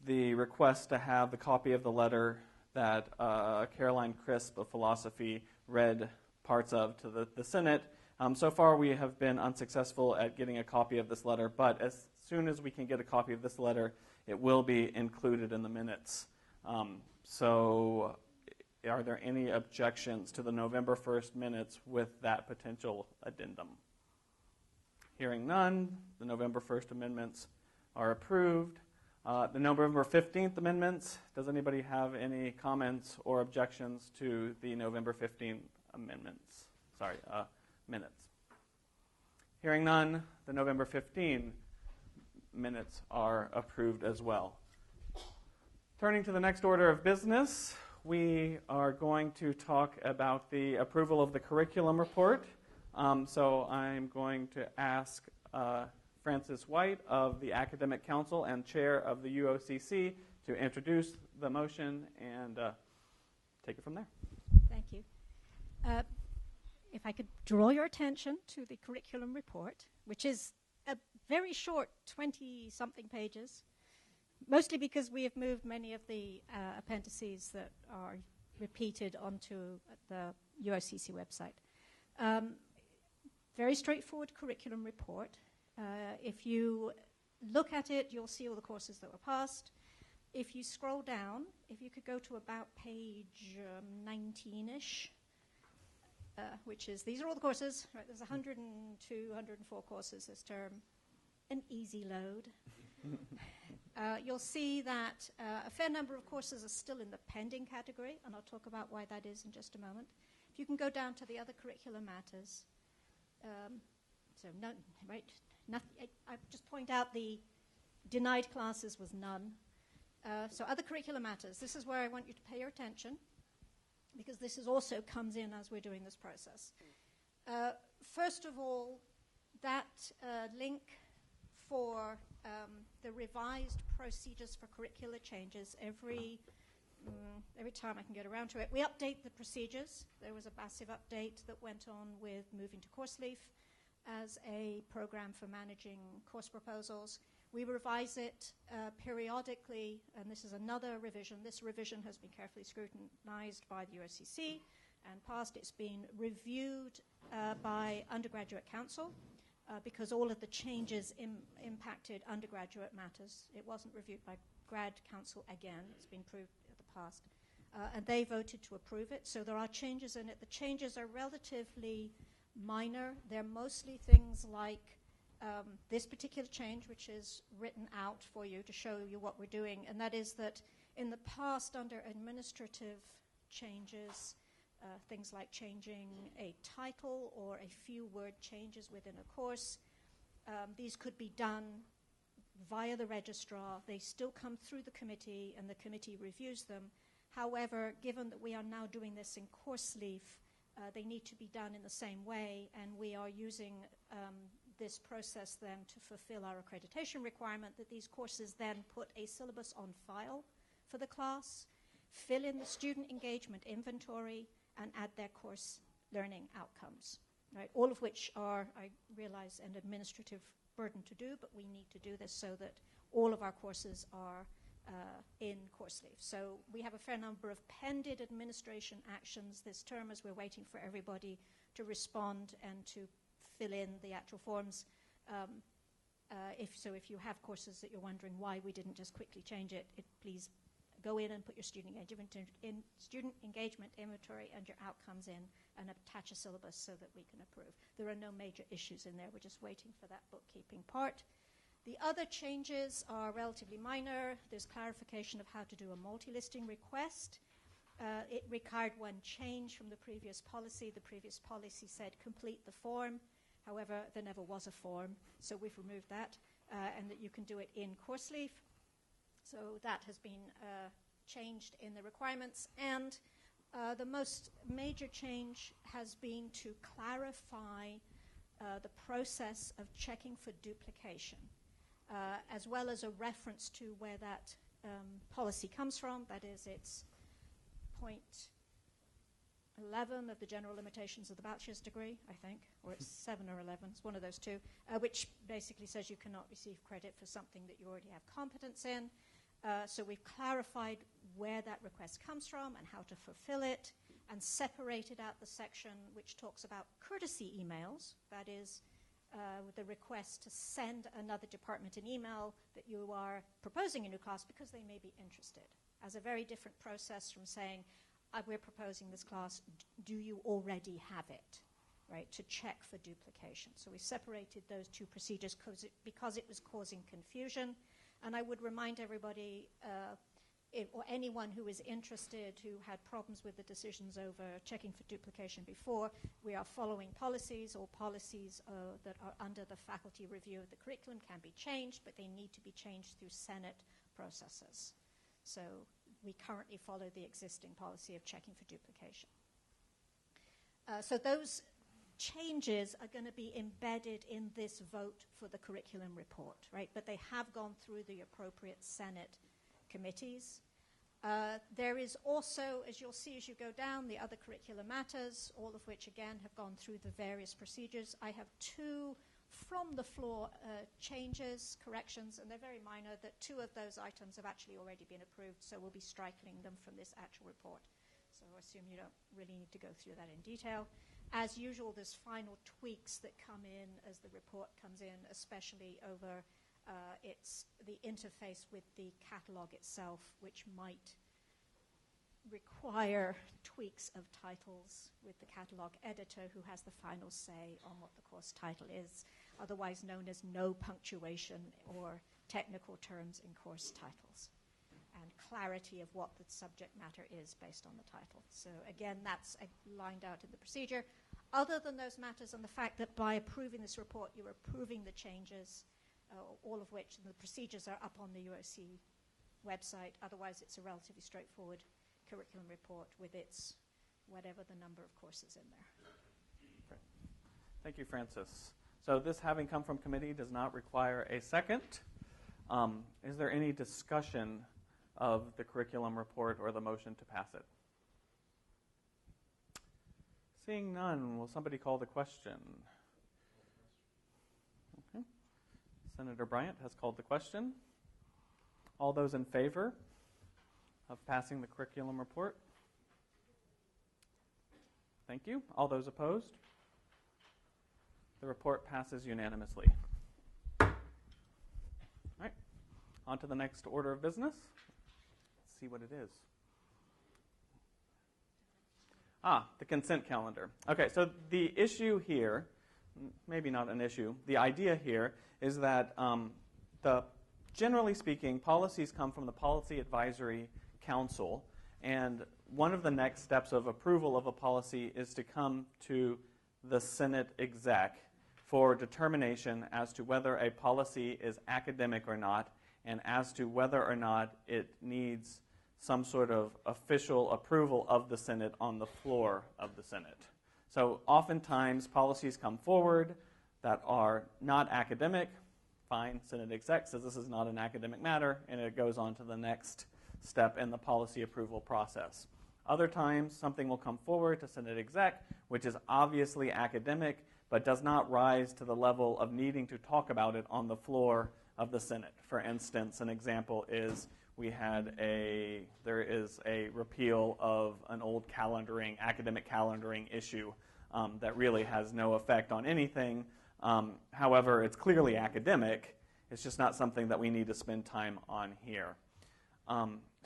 the request to have the copy of the letter that Caroline Crisp of Philosophy read parts of to the Senate. So far, we have been unsuccessful at getting a copy of this letter, but as soon as we can get a copy of this letter, it will be included in the minutes. So are there any objections to the November 1st minutes with that potential addendum? Hearing none, the November 1st amendments are approved. The November 15th amendments, does anybody have any comments or objections to the November 15th amendments? Minutes. Hearing none, the November 15 minutes are approved as well. Turning to the next order of business, we are going to talk about the approval of the curriculum report. So I'm going to ask Frances White of the Academic Council and Chair of the UOCC to introduce the motion and take it from there. Thank you. If I could draw your attention to the curriculum report, which is a very short 20-something pages, mostly because we have moved many of the appendices that are repeated onto the UOCC website. Very straightforward curriculum report. If you look at it, you'll see all the courses that were passed. If you scroll down, if you could go to about page 19-ish, which is, these are all the courses, right? There's 102, 104 courses this term. An easy load. You'll see that a fair number of courses are still in the pending category, and I'll talk about why that is in just a moment. If you can go down to the other curricular matters. I just point out the denied classes was none. So other curricular matters, this is where I want you to pay your attention, because this is also comes in as we're doing this process. First of all, that link for the revised procedures for curricular changes, every time I can get around to it, we update the procedures. There was a massive update that went on with moving to CourseLeaf as a program for managing course proposals. We revise it periodically, and this is another revision. This revision has been carefully scrutinized by the UOCC and passed. It's been reviewed by undergraduate council because all of the changes impacted undergraduate matters. It wasn't reviewed by grad council again. It's been proved in the past. And they voted to approve it. So there are changes in it. The changes are relatively minor. They're mostly things like this particular change, which is written out for you to show you what we're doing, and that is that in the past, under administrative changes, things like changing a title or a few word changes within a course, these could be done via the registrar. They still come through the committee, and the committee reviews them. However, given that we are now doing this in CourseLeaf, they need to be done in the same way, and we are using this process then to fulfill our accreditation requirement that these courses then put a syllabus on file for the class, fill in the student engagement inventory, and add their course learning outcomes, right? All of which are, I realize, an administrative burden to do, but we need to do this so that all of our courses are in CourseLeaf. So we have a fair number of pending administration actions this term as we're waiting for everybody to respond and to fill in the actual forms. If you have courses that you're wondering why we didn't just quickly change it, please go in and put your student engagement inventory and your outcomes in and attach a syllabus so that we can approve. There are no major issues in there. We're just waiting for that bookkeeping part. The other changes are relatively minor. There's clarification of how to do a multi-listing request. It required one change from the previous policy. The previous policy said complete the form. However, there never was a form, so we've removed that, and that you can do it in CourseLeaf. So that has been changed in the requirements. And the most major change has been to clarify the process of checking for duplication, as well as a reference to where that policy comes from. That is, it's point 11 of the general limitations of the bachelor's degree, I think, or it's 7 or 11, it's one of those two, which basically says you cannot receive credit for something that you already have competence in. So we've clarified where that request comes from and how to fulfill it, and separated out the section which talks about courtesy emails, that is, with the request to send another department an email that you are proposing a new class because they may be interested, as a very different process from saying, we're proposing this class, do you already have it, right, to check for duplication. So we separated those two procedures because it was causing confusion. And I would remind everybody, or anyone who is interested, who had problems with the decisions over checking for duplication before, we are following policies, or policies that are under the faculty review of the curriculum can be changed, but they need to be changed through Senate processes. So we currently follow the existing policy of checking for duplication. So those changes are going to be embedded in this vote for the curriculum report, right? But they have gone through the appropriate Senate committees. There is also, as you'll see as you go down, the other curricular matters, all of which, again, have gone through the various procedures. I have two from the floor changes, corrections, and they're very minor, that two of those items have actually already been approved, so we'll be striking them from this actual report. So I assume you don't really need to go through that in detail. As usual, there's final tweaks that come in as the report comes in, especially over the interface with the catalog itself, which might require tweaks of titles with the catalog editor, who has the final say on what the course title is, otherwise known as no punctuation or technical terms in course titles, and clarity of what the subject matter is based on the title. So again, that's lined out in the procedure. Other than those matters and the fact that by approving this report, you're approving the changes, all of which the procedures are up on the UOC website. Otherwise, it's a relatively straightforward curriculum report with its whatever the number of courses in there. Great. Thank you, Francis. So this, having come from committee, does not require a second. Is there any discussion of the curriculum report or the motion to pass it? Seeing none, will somebody call the question? Okay. Senator Bryant has called the question. All those in favor of passing the curriculum report? Thank you. All those opposed? The report passes unanimously. All right. On to the next order of business. Let's see what it is. The consent calendar. Okay, so the issue here, maybe not an issue, the idea here is that generally speaking, policies come from the Policy Advisory Council, and one of the next steps of approval of a policy is to come to the Senate exec for determination as to whether a policy is academic or not, and as to whether or not it needs some sort of official approval of the Senate on the floor of the Senate. So oftentimes policies come forward that are not academic. Fine, Senate exec says this is not an academic matter, and it goes on to the next step in the policy approval process. Other times, something will come forward to Senate exec, which is obviously academic, but does not rise to the level of needing to talk about it on the floor of the Senate. For instance, an example is there is a repeal of an old academic calendaring issue that really has no effect on anything. However, it's clearly academic. It's just not something that we need to spend time on here.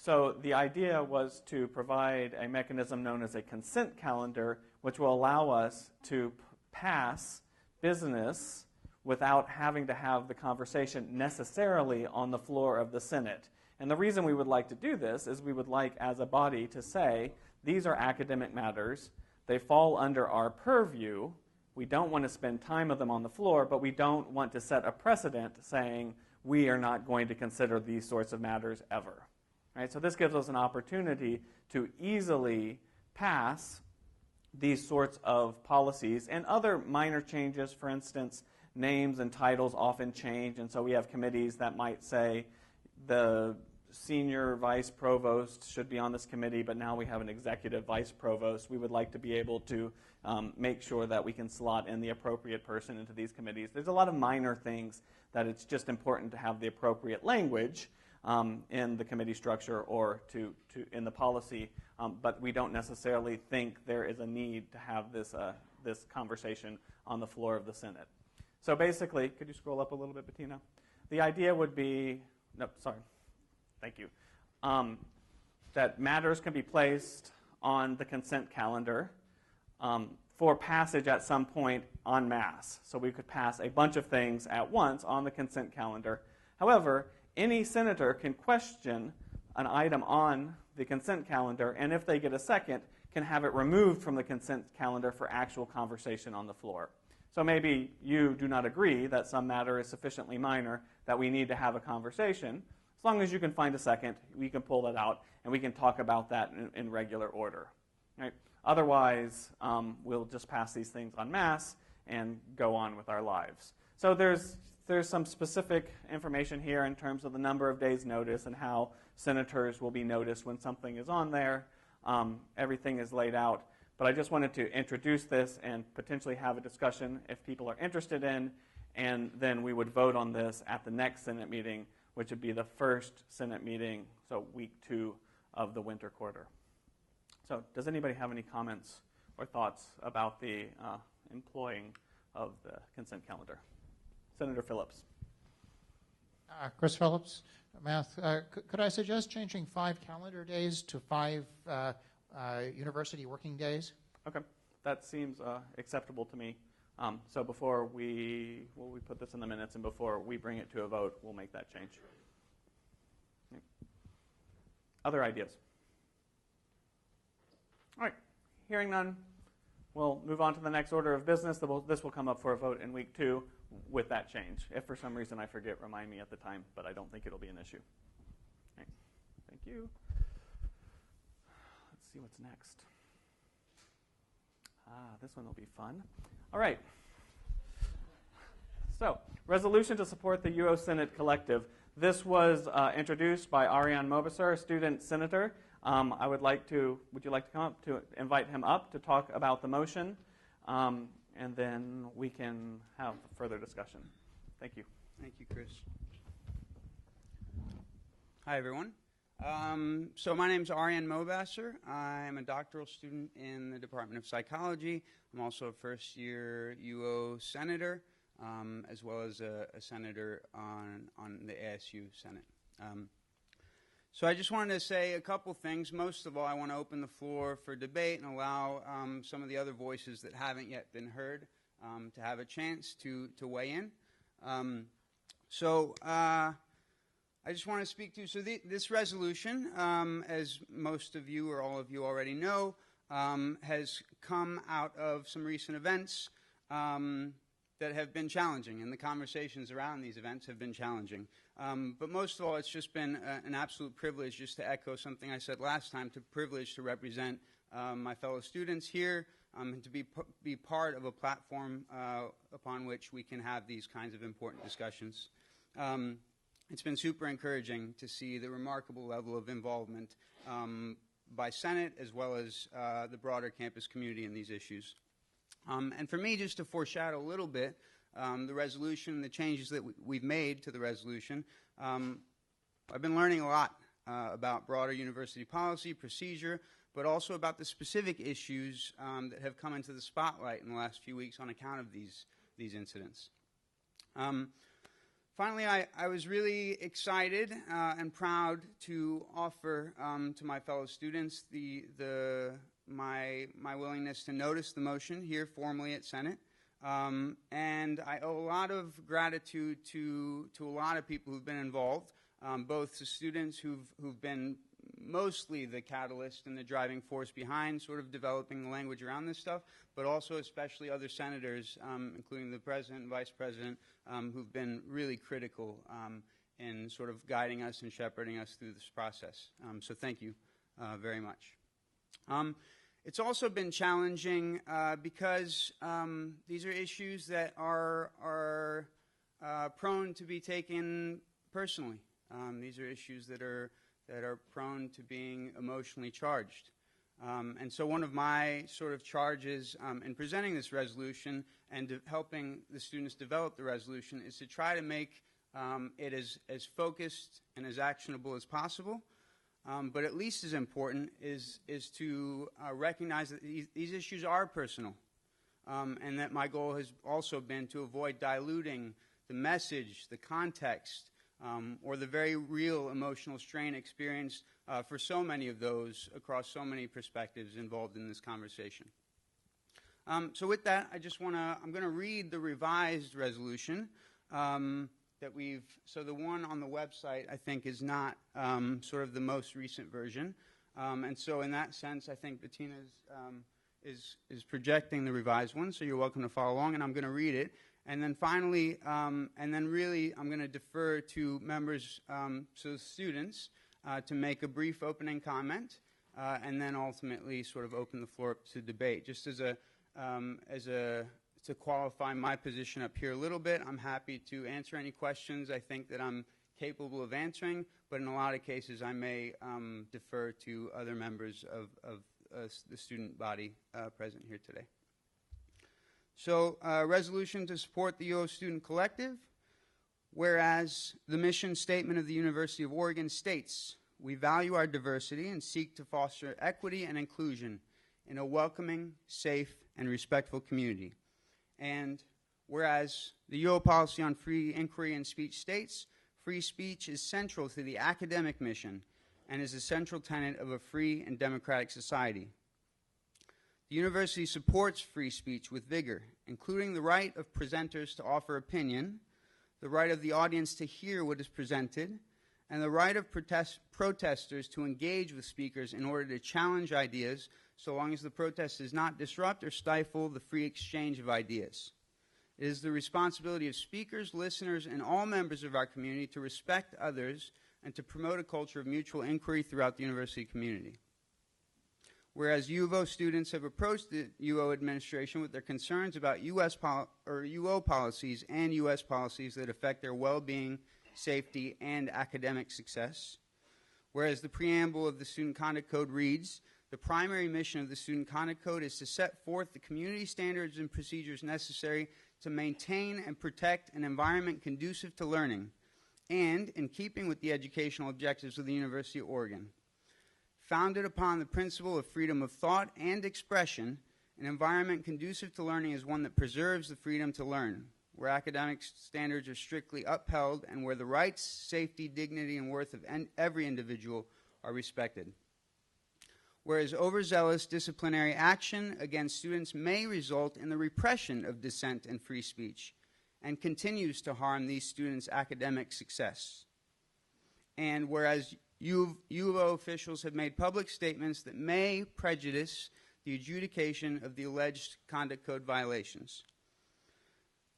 So the idea was to provide a mechanism known as a consent calendar, which will allow us to pass business without having to have the conversation necessarily on the floor of the Senate. And the reason we would like to do this is we would like, as a body, to say, these are academic matters. They fall under our purview. We don't want to spend time with them on the floor, but we don't want to set a precedent saying we are not going to consider these sorts of matters ever. Right? So this gives us an opportunity to easily pass these sorts of policies and other minor changes. For instance, names and titles often change, and so we have committees that might say the senior vice provost should be on this committee, but now we have an executive vice provost. We would like to be able to make sure that we can slot in the appropriate person into these committees. There's a lot of minor things that it's just important to have the appropriate language in the committee structure or in the policy, but we don't necessarily think there is a need to have this conversation on the floor of the Senate. So basically, could you scroll up a little bit, Bettina? The idea would be, thank you, that matters can be placed on the consent calendar for passage at some point en masse. So we could pass a bunch of things at once on the consent calendar. However, any senator can question an item on the consent calendar, and if they get a second, can have it removed from the consent calendar for actual conversation on the floor. So maybe you do not agree that some matter is sufficiently minor that we need to have a conversation. As long as you can find a second, we can pull that out, and we can talk about that in regular order. Right? Otherwise, we'll just pass these things en masse and go on with our lives. So there's some specific information here in terms of the number of days' notice and how senators will be noticed when something is on there. Everything is laid out. But I just wanted to introduce this and potentially have a discussion if people are interested in, and then we would vote on this at the next Senate meeting, which would be the first Senate meeting, so week 2 of the winter quarter. So does anybody have any comments or thoughts about the employing of the consent calendar? Senator Phillips. Chris Phillips, Math. Could I suggest changing 5 calendar days to 5 university working days? Okay, that seems acceptable to me. So before we put this in the minutes and before we bring it to a vote, we'll make that change. Okay. Other ideas? All right, hearing none, we'll move on to the next order of business. This will come up for a vote in week 2 with that change. If for some reason I forget, remind me at the time, but I don't think it'll be an issue. All right. Thank you. Let's see what's next. This one will be fun. All right. So, resolution to support the uosenate collective. This was introduced by Ariane Mobasser, a student senator. Would you like to come up to invite him up to talk about the motion? And then we can have further discussion. Thank you. Thank you, Chris. Hi, everyone. So my name is Ariane Mobasser. I'm a doctoral student in the Department of Psychology. I'm also a first-year UO senator, as well as a senator on the ASU Senate. So I just wanted to say a couple things. Most of all, I want to open the floor for debate and allow some of the other voices that haven't yet been heard to have a chance to weigh in. I just want to speak to, this resolution, as most of you or all of you already know, has come out of some recent events that have been challenging, and the conversations around these events have been challenging. But most of all, it's just been an absolute privilege, just to echo something I said last time, privilege to represent my fellow students here, and to be part of a platform upon which we can have these kinds of important discussions. It's been super encouraging to see the remarkable level of involvement by Senate as well as the broader campus community in these issues. And for me, just to foreshadow a little bit, the resolution, the changes that we've made to the resolution, I've been learning a lot about broader university policy, procedure, but also about the specific issues that have come into the spotlight in the last few weeks on account of these incidents. Finally, I was really excited and proud to offer to my fellow students my willingness to notice the motion here formally at Senate. And I owe a lot of gratitude to a lot of people who've been involved, both the students who've been mostly the catalyst and the driving force behind sort of developing the language around this stuff, but also especially other senators, including the president and vice president, who've been really critical in sort of guiding us and shepherding us through this process. So thank you very much. It's also been challenging because these are issues that are prone to be taken personally. These are issues that are prone to being emotionally charged. And so one of my sort of charges in presenting this resolution and helping the students develop the resolution is to try to make it as focused and as actionable as possible. But at least as important is to recognize that these issues are personal, and that my goal has also been to avoid diluting the message, the context, or the very real emotional strain experienced for so many of those across so many perspectives involved in this conversation. So with that, I'm going to read the revised resolution that so the one on the website, I think, is not sort of the most recent version. And so in that sense, I think Bettina is projecting the revised one, so you're welcome to follow along, and I'm going to read it. And then finally, and then really, I'm going to defer to members, so students, to make a brief opening comment, and then ultimately sort of open the floor up to debate. Just to qualify my position up here a little bit, I'm happy to answer any questions I think that I'm capable of answering, but in a lot of cases I may defer to other members of the student body present here today. So, resolution to support the UO Student Collective. Whereas the mission statement of the University of Oregon states, we value our diversity and seek to foster equity and inclusion in a welcoming, safe, and respectful community. And whereas the UO policy on free inquiry and speech states, free speech is central to the academic mission and is a central tenet of a free and democratic society. The university supports free speech with vigor, including the right of presenters to offer opinion, the right of the audience to hear what is presented, and the right of protesters to engage with speakers in order to challenge ideas, so long as the protest does not disrupt or stifle the free exchange of ideas. It is the responsibility of speakers, listeners, and all members of our community to respect others and to promote a culture of mutual inquiry throughout the university community. Whereas U of O students have approached the UO administration with their concerns about UO policies and U.S. policies that affect their well-being, safety, and academic success. Whereas the preamble of the Student Conduct Code reads, the primary mission of the Student Conduct Code is to set forth the community standards and procedures necessary to maintain and protect an environment conducive to learning and in keeping with the educational objectives of the University of Oregon. Founded upon the principle of freedom of thought and expression, an environment conducive to learning is one that preserves the freedom to learn, where academic standards are strictly upheld and where the rights, safety, dignity, and worth of every individual are respected. Whereas overzealous disciplinary action against students may result in the repression of dissent and free speech and continues to harm these students' academic success. And whereas U of O officials have made public statements that may prejudice the adjudication of the alleged Conduct Code violations.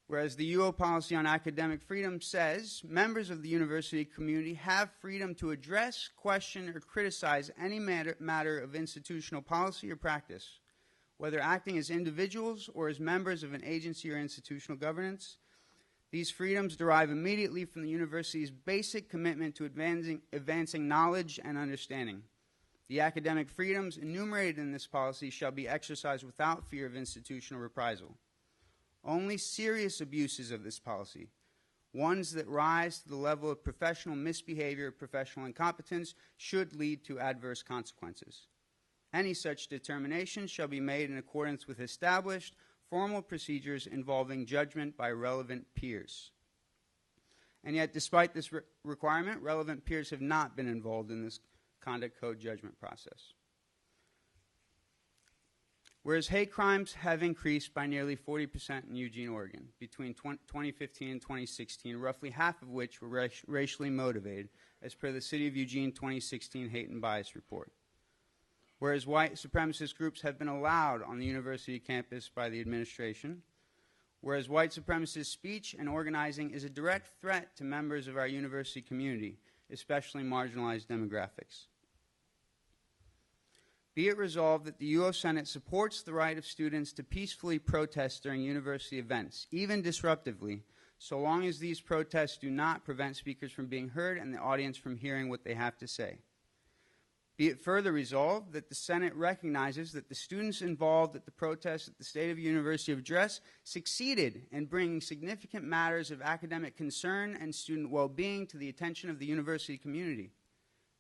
Whereas the UO policy on academic freedom says members of the university community have freedom to address, question, or criticize any matter of institutional policy or practice, whether acting as individuals or as members of an agency or institutional governance. These freedoms derive immediately from the university's basic commitment to advancing knowledge and understanding. The academic freedoms enumerated in this policy shall be exercised without fear of institutional reprisal. Only serious abuses of this policy, ones that rise to the level of professional misbehavior or professional incompetence, should lead to adverse consequences. Any such determination shall be made in accordance with established formal procedures involving judgment by relevant peers. And yet, despite this requirement, relevant peers have not been involved in this Conduct Code judgment process. Whereas hate crimes have increased by nearly 40% in Eugene, Oregon, between 2015 and 2016, roughly half of which were racially motivated, as per the City of Eugene 2016 Hate and Bias Report. Whereas white supremacist groups have been allowed on the university campus by the administration, Whereas white supremacist speech and organizing is a direct threat to members of our university community, especially marginalized demographics. Be it resolved that the uosenate supports the right of students to peacefully protest during university events, even disruptively, so long as these protests do not prevent speakers from being heard and the audience from hearing what they have to say. Be it further resolved that the Senate recognizes that the students involved at the protests at the State of University of Address succeeded in bringing significant matters of academic concern and student well-being to the attention of the university community,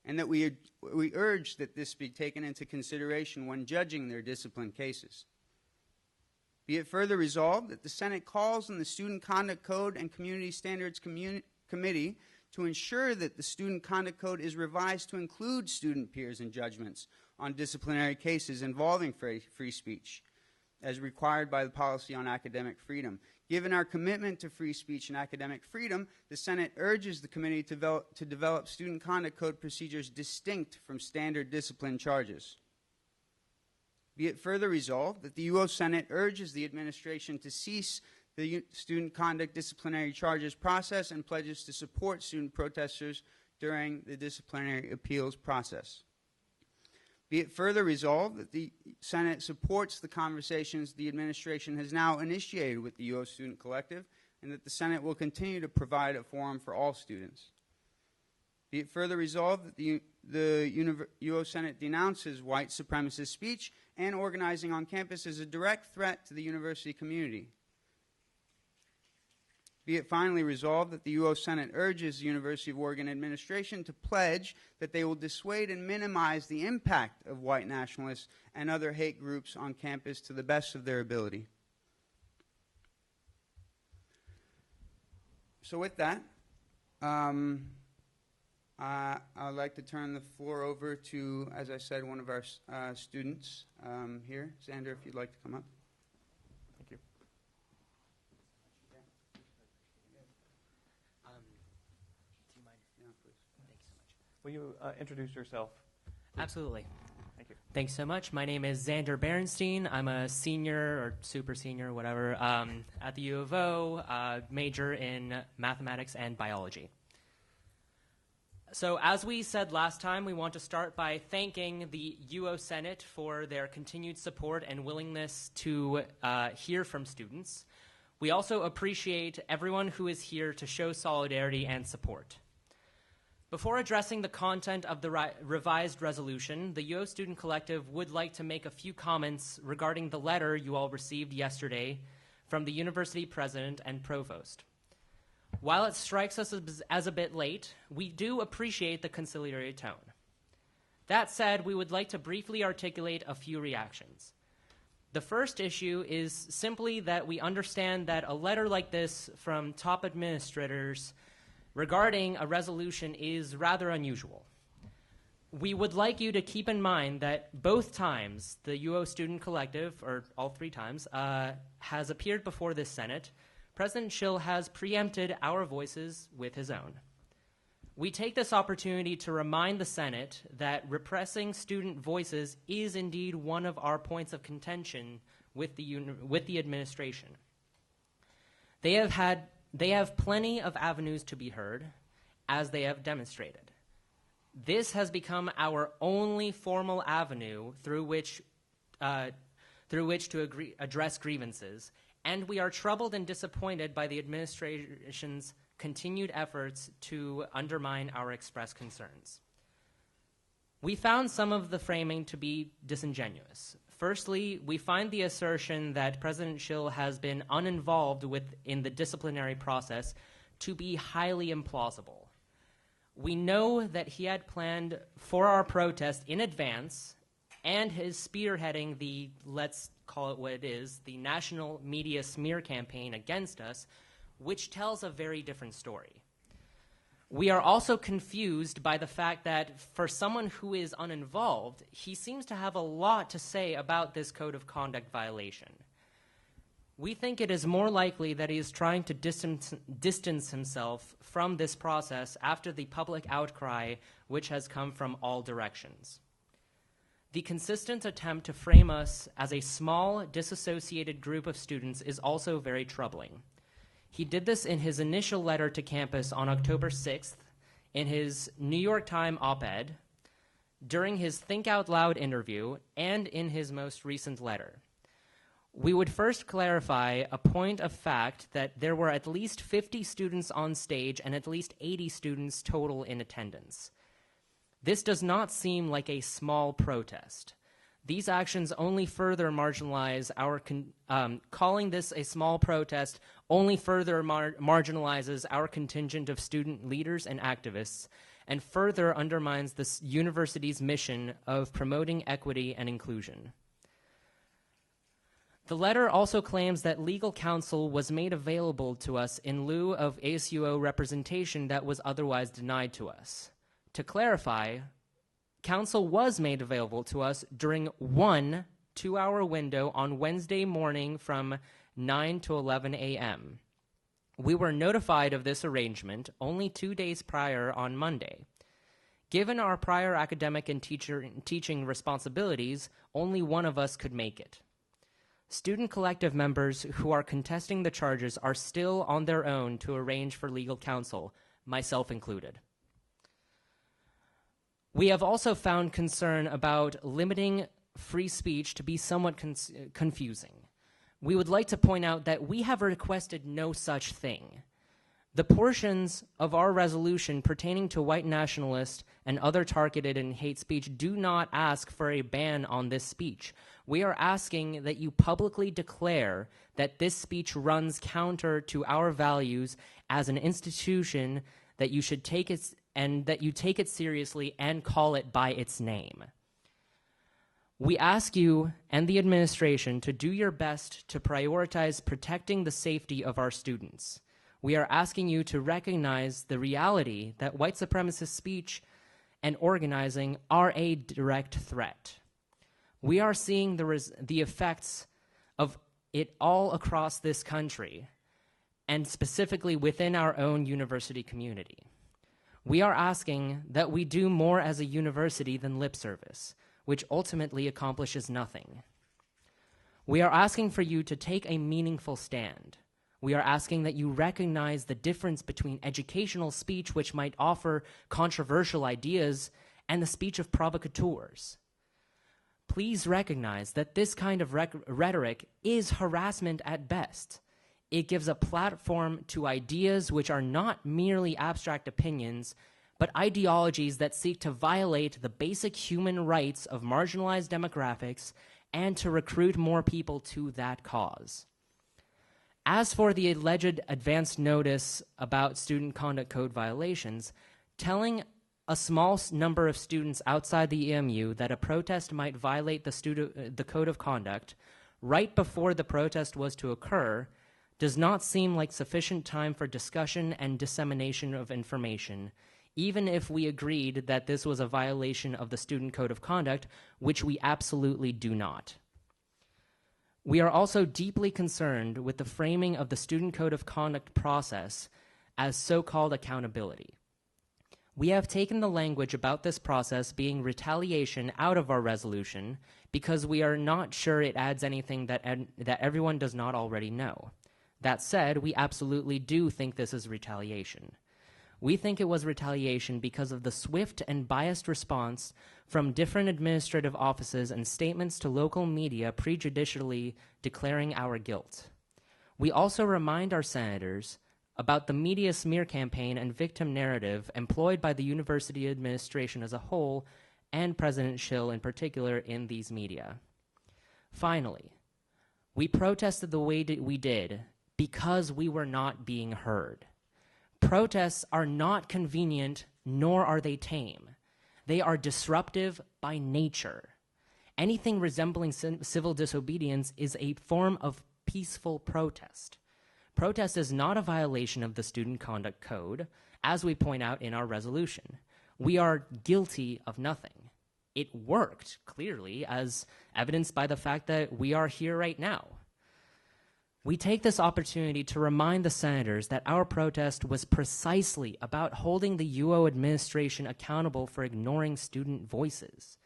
and that we urge that this be taken into consideration when judging their discipline cases. Be it further resolved that the Senate calls on the Student Conduct Code and Community Standards Committee to ensure that the Student Conduct Code is revised to include student peers and judgments on disciplinary cases involving free speech, as required by the Policy on Academic Freedom. Given our commitment to free speech and academic freedom, the Senate urges the committee to develop Student Conduct Code procedures distinct from standard discipline charges. Be it further resolved that the uosenate urges the administration to cease the student conduct disciplinary charges process and pledges to support student protesters during the disciplinary appeals process. Be it further resolved that the Senate supports the conversations the administration has now initiated with the UO Student Collective, and that the Senate will continue to provide a forum for all students. Be it further resolved that the UO Senate denounces white supremacist speech and organizing on campus as a direct threat to the university community. Be it finally resolved that the UO Senate urges the University of Oregon administration to pledge that they will dissuade and minimize the impact of white nationalists and other hate groups on campus to the best of their ability. So with that, I'd like to turn the floor over to, as I said, one of our students here. Xander, if you'd like to come up. Thank you. Do you mind? Yeah, please. Thanks so much. Will you introduce yourself? Absolutely. Thank you. Thanks so much. My name is Xander Berenstein. I'm a senior or super senior, whatever, at the U of O, major in mathematics and biology. So as we said last time, we want to start by thanking the UO Senate for their continued support and willingness to hear from students. We also appreciate everyone who is here to show solidarity and support. Before addressing the content of the revised resolution, the UO Student Collective would like to make a few comments regarding the letter you all received yesterday from the university president and provost. While it strikes us as a bit late, we do appreciate the conciliatory tone. That said, we would like to briefly articulate a few reactions. The first issue is simply that we understand that a letter like this from top administrators regarding a resolution is rather unusual. We would like you to keep in mind that both times the UO Student Collective, or all three times, has appeared before this Senate, President Schill has preempted our voices with his own. We take this opportunity to remind the Senate that repressing student voices is indeed one of our points of contention with the administration. They have plenty of avenues to be heard, as they have demonstrated. This has become our only formal avenue through which to address grievances, and we are troubled and disappointed by the administration's continued efforts to undermine our expressed concerns. We found some of the framing to be disingenuous. Firstly, we find the assertion that President Schill has been uninvolved in the disciplinary process to be highly implausible. We know that he had planned for our protest in advance and is spearheading the, let's call it what it is, the national media smear campaign against us, which tells a very different story. We are also confused by the fact that for someone who is uninvolved, he seems to have a lot to say about this code of conduct violation. We think it is more likely that he is trying to distance himself from this process after the public outcry which has come from all directions. The consistent attempt to frame us as a small, disassociated group of students is also very troubling. He did this in his initial letter to campus on October 6th, in his New York Times op-ed, during his Think Out Loud interview, and in his most recent letter. We would first clarify a point of fact that there were at least 50 students on stage and at least 80 students total in attendance. This does not seem like a small protest. These actions only further marginalize our calling this a small protest only further marginalizes our contingent of student leaders and activists, and further undermines the university's mission of promoting equity and inclusion. The letter also claims that legal counsel was made available to us in lieu of ASUO representation that was otherwise denied to us. To clarify, counsel was made available to us during one 2-hour window on Wednesday morning from 9 to 11 a.m. We were notified of this arrangement only 2 days prior on Monday. Given our prior academic and teaching responsibilities, only one of us could make it. Student collective members who are contesting the charges are still on their own to arrange for legal counsel, myself included. We have also found concern about limiting free speech to be somewhat confusing. We would like to point out that we have requested no such thing. The portions of our resolution pertaining to white nationalist and other targeted and hate speech do not ask for a ban on this speech. We are asking that you publicly declare that this speech runs counter to our values as an institution, that you should take it and that you take it seriously and call it by its name. We ask you and the administration to do your best to prioritize protecting the safety of our students. We are asking you to recognize the reality that white supremacist speech and organizing are a direct threat. We are seeing the effects of it all across this country, and specifically within our own university community. We are asking that we do more as a university than lip service, which ultimately accomplishes nothing. We are asking for you to take a meaningful stand. We are asking that you recognize the difference between educational speech, which might offer controversial ideas, and the speech of provocateurs. Please recognize that this kind of rhetoric is harassment at best. It gives a platform to ideas which are not merely abstract opinions, but ideologies that seek to violate the basic human rights of marginalized demographics and to recruit more people to that cause. As for the alleged advance notice about student conduct code violations, telling a small number of students outside the EMU that a protest might violate the code of conduct right before the protest was to occur does not seem like sufficient time for discussion and dissemination of information, even if we agreed that this was a violation of the student code of conduct, which we absolutely do not. We are also deeply concerned with the framing of the student code of conduct process as so-called accountability. We have taken the language about this process being retaliation out of our resolution because we are not sure it adds anything that everyone does not already know. That said, we absolutely do think this is retaliation. We think it was retaliation because of the swift and biased response from different administrative offices and statements to local media prejudicially declaring our guilt. We also remind our senators about the media smear campaign and victim narrative employed by the university administration as a whole and President Schill in particular in these media. Finally, we protested the way we did because we were not being heard. Protests are not convenient, nor are they tame. They are disruptive by nature. Anything resembling civil disobedience is a form of peaceful protest. Protest is not a violation of the Student Conduct Code, as we point out in our resolution. We are guilty of nothing. It worked, clearly, as evidenced by the fact that we are here right now. We take this opportunity to remind the senators that our protest was precisely about holding the UO administration accountable for ignoring student voices.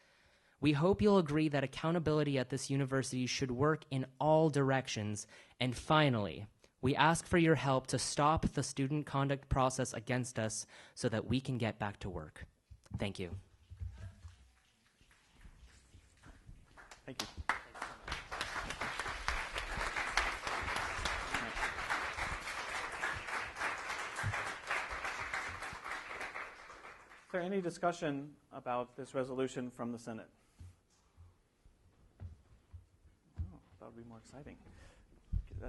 We hope you'll agree that accountability at this university should work in all directions. And finally, we ask for your help to stop the student conduct process against us so that we can get back to work. Thank you. Thank you. Is there any discussion about this resolution from the Senate? Oh, that would be more exciting.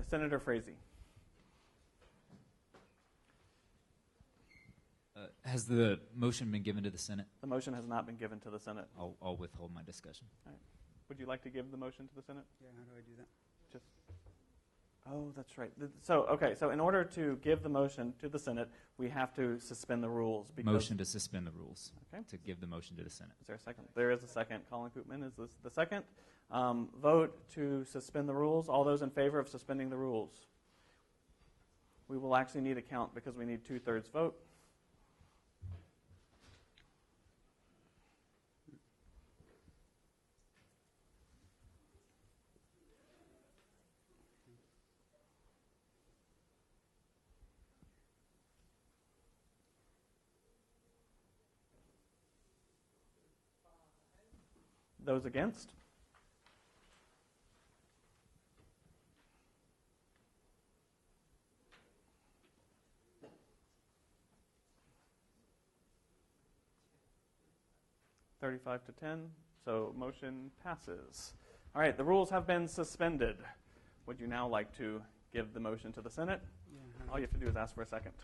Senator Frazee. Has the motion been given to the Senate? The motion has not been given to the Senate. I'll withhold my discussion. All right. Would you like to give the motion to the Senate? Yeah, how do I do that? Oh, that's right. So in order to give the motion to the Senate, we have to suspend the rules. Motion to suspend the rules. Okay. To give the motion to the Senate. Is there a second? There is a second. Colin Koopman is the second. Vote to suspend the rules. All those in favor of suspending the rules? We will actually need a count because we need 2/3 vote. Those against? (35-10), so motion passes. All right, the rules have been suspended. Would you now like to give the motion to the Senate? Yeah, All you have to do is ask for a second.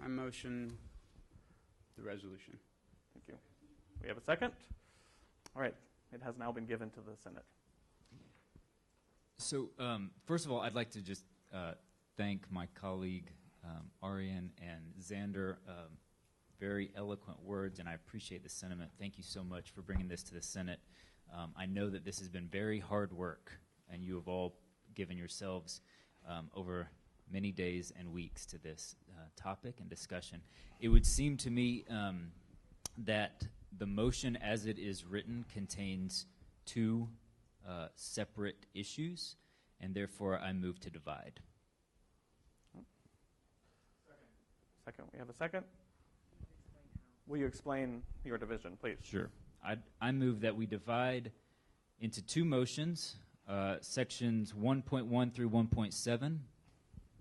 I motion the resolution. Thank you. We have a second? All right, it has now been given to the Senate. So, first of all, I'd like to just thank my colleague Arian and Xander. Very eloquent words, and I appreciate the sentiment. Thank you so much for bringing this to the Senate. I know that this has been very hard work, and you have all given yourselves over many days and weeks to this topic and discussion. It would seem to me that the motion as it is written contains two separate issues, and therefore I move to divide. Second. We have a second. Will you explain your division, please? Sure. I move that we divide into two motions, sections 1.1 through 1.7,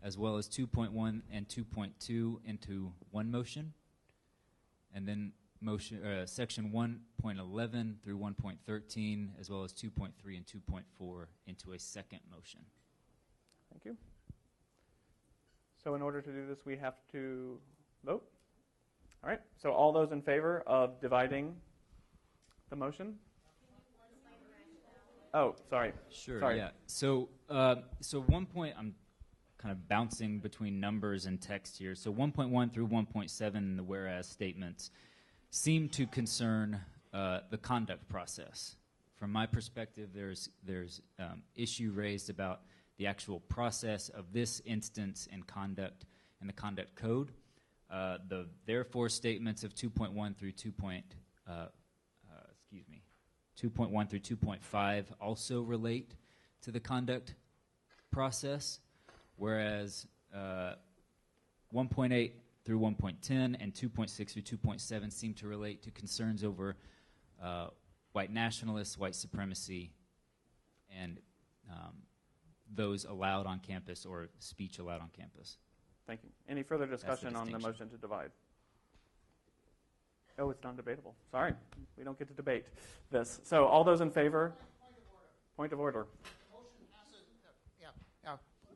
as well as 2.1 and 2.2 into one motion, and then section 1.11 through 1.13, as well as 2.3 and 2.4 into a second motion. Thank you. So in order to do this, we have to vote. All right, so all those in favor of dividing the motion? Oh, sorry. Sure, sorry. Yeah. So one point, I'm kind of bouncing between numbers and text here. So 1.1 through 1.7 in the whereas statements seem to concern the conduct process. From my perspective, there's issue raised about the actual process of this instance and conduct and the conduct code. The therefore statements of 2.1 through 2.1 through 2.5 also relate to the conduct process, whereas 1.8 through 1.10 and 2.6 through 2.7 seem to relate to concerns over white nationalists, white supremacy, and those allowed on campus or speech allowed on campus. Thank you. Any further discussion on the motion to divide? Oh, it's non-debatable. Sorry, we don't get to debate this. So all those in favor? Point of order.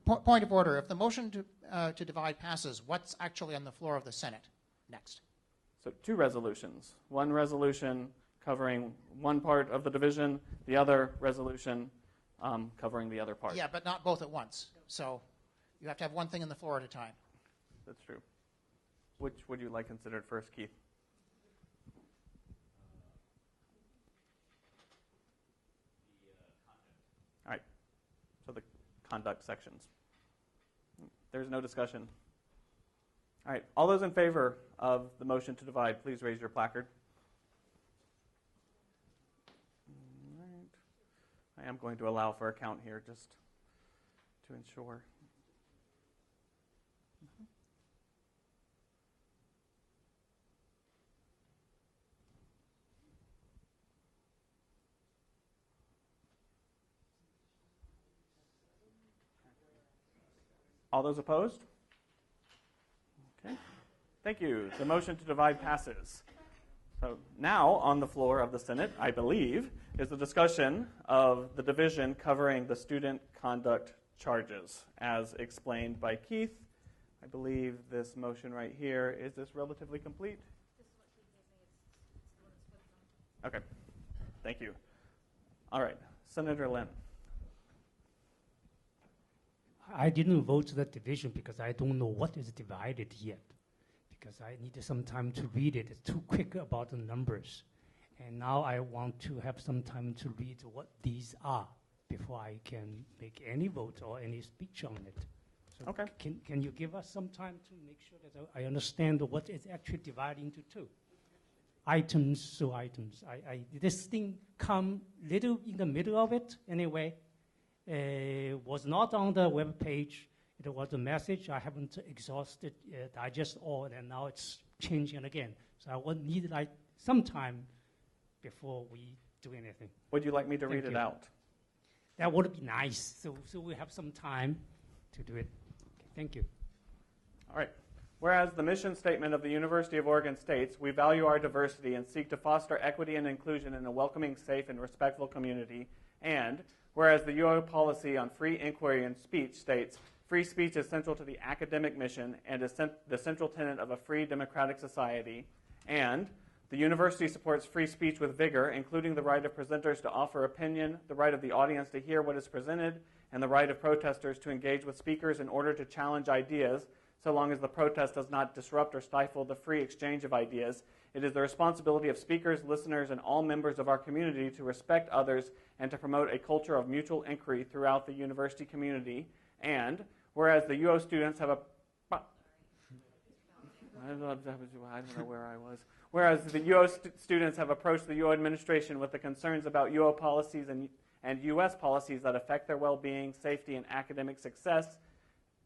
Point of order. If the motion to divide passes, what's actually on the floor of the Senate next? So two resolutions. One resolution covering one part of the division, the other resolution covering the other part. Yeah, but not both at once. So you have to have one thing on the floor at a time. That's true. Which would you like considered first, Keith? All right. So the conduct sections. There's no discussion. All right. All those in favor of the motion to divide, please raise your placard. I am going to allow for a count here just to ensure. All those opposed? Okay. Thank you. The motion to divide passes. So now on the floor of the Senate, I believe, is the discussion of the division covering the student conduct charges as explained by Keith. I believe this motion right here, is this relatively complete? Okay. Thank you. All right. Senator Lin. I didn't vote the division because I don't know what is divided yet, because I needed some time to read it. It's too quick about the numbers. And now I want to have some time to read what these are before I can make any vote or any speech on it. So Okay. Can you give us some time to make sure that I understand what is actually divided into two? Items. This thing come little in the middle of it anyway. Was not on the web page. It was a message. I haven't exhausted, digest all, and now it's changing again. So I would need like some time before we do anything. Would you like me to read it out? That would be nice. So we have some time to do it. Okay, thank you. All right. Whereas the mission statement of the University of Oregon states, we value our diversity and seek to foster equity and inclusion in a welcoming, safe, and respectful community. And whereas the UO policy on free inquiry and speech states, free speech is central to the academic mission and is the central tenet of a free democratic society. And the university supports free speech with vigor, including the right of presenters to offer opinion, the right of the audience to hear what is presented, and the right of protesters to engage with speakers in order to challenge ideas, so long as the protest does not disrupt or stifle the free exchange of ideas. It is the responsibility of speakers, listeners, and all members of our community to respect others and to promote a culture of mutual inquiry throughout the university community. And whereas the UO students have a... I don't know where I was. Whereas the UO students have approached the UO administration with the concerns about UO policies and U.S. policies that affect their well-being, safety, and academic success.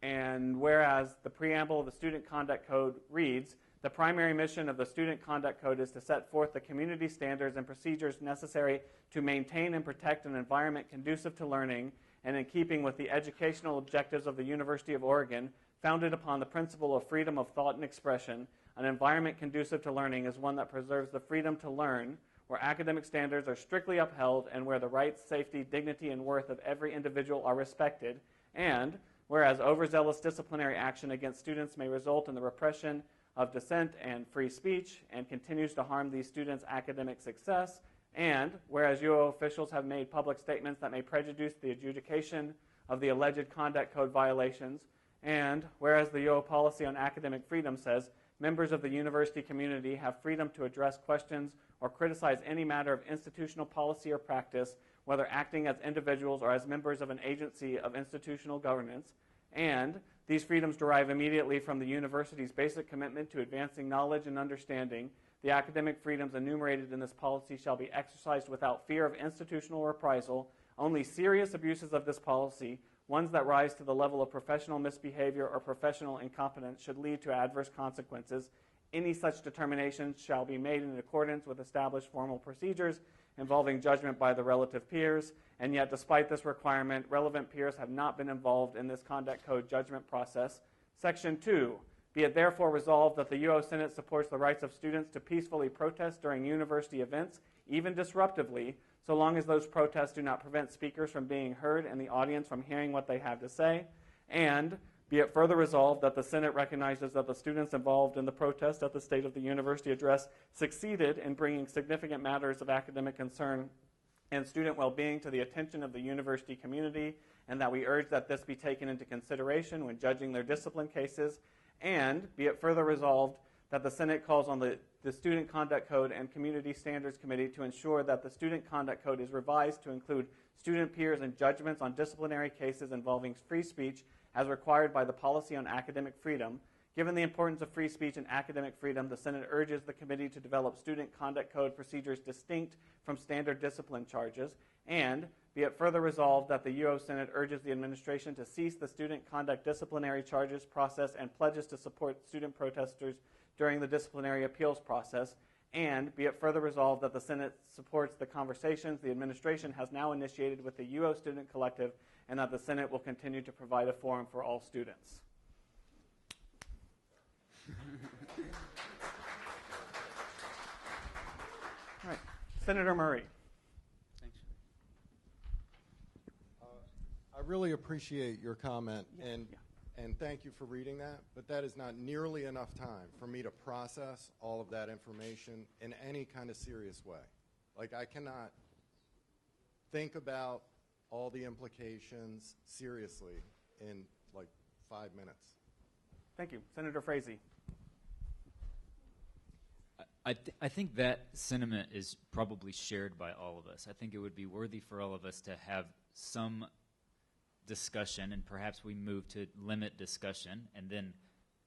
And whereas the preamble of the Student Conduct Code reads, the primary mission of the Student Conduct Code is to set forth the community standards and procedures necessary to maintain and protect an environment conducive to learning and in keeping with the educational objectives of the University of Oregon, founded upon the principle of freedom of thought and expression. An environment conducive to learning is one that preserves the freedom to learn, where academic standards are strictly upheld and where the rights, safety, dignity, and worth of every individual are respected. And whereas overzealous disciplinary action against students may result in the repression of dissent and free speech and continues to harm these students' academic success, and whereas UO officials have made public statements that may prejudice the adjudication of the alleged conduct code violations, and whereas the UO policy on academic freedom says members of the university community have freedom to address questions or criticize any matter of institutional policy or practice, whether acting as individuals or as members of an agency of institutional governance, and these freedoms derive immediately from the university's basic commitment to advancing knowledge and understanding. The academic freedoms enumerated in this policy shall be exercised without fear of institutional reprisal. Only serious abuses of this policy, ones that rise to the level of professional misbehavior or professional incompetence, should lead to adverse consequences. Any such determination shall be made in accordance with established formal procedures involving judgment by the relative peers, and yet despite this requirement, relevant peers have not been involved in this conduct code judgment process. Section 2, be it therefore resolved that the UO Senate supports the rights of students to peacefully protest during university events, even disruptively, so long as those protests do not prevent speakers from being heard and the audience from hearing what they have to say. And be it further resolved that the Senate recognizes that the students involved in the protest at the State of the University address succeeded in bringing significant matters of academic concern and student well-being to the attention of the university community, and that we urge that this be taken into consideration when judging their discipline cases. And be it further resolved that the Senate calls on the Student Conduct Code and Community Standards Committee to ensure that the Student Conduct Code is revised to include student peers and judgments on disciplinary cases involving free speech as required by the policy on academic freedom, Given the importance of free speech and academic freedom, the Senate urges the committee to develop student conduct code procedures distinct from standard discipline charges, and be it further resolved that the UO Senate urges the administration to cease the student conduct disciplinary charges process and pledges to support student protesters during the disciplinary appeals process, and be it further resolved that the Senate supports the conversations the administration has now initiated with the UO Student Collective, and that the Senate will continue to provide a forum for all students. All right. Senator Murray. Thanks. I really appreciate your comment, and thank you for reading that, but that is not nearly enough time for me to process all of that information in any kind of serious way. Like, I cannot think about all the implications seriously in like 5 minutes. Thank you. Senator Frazee. I think that sentiment is probably shared by all of us. I think it would be worthy for all of us to have some discussion, and perhaps we move to limit discussion, and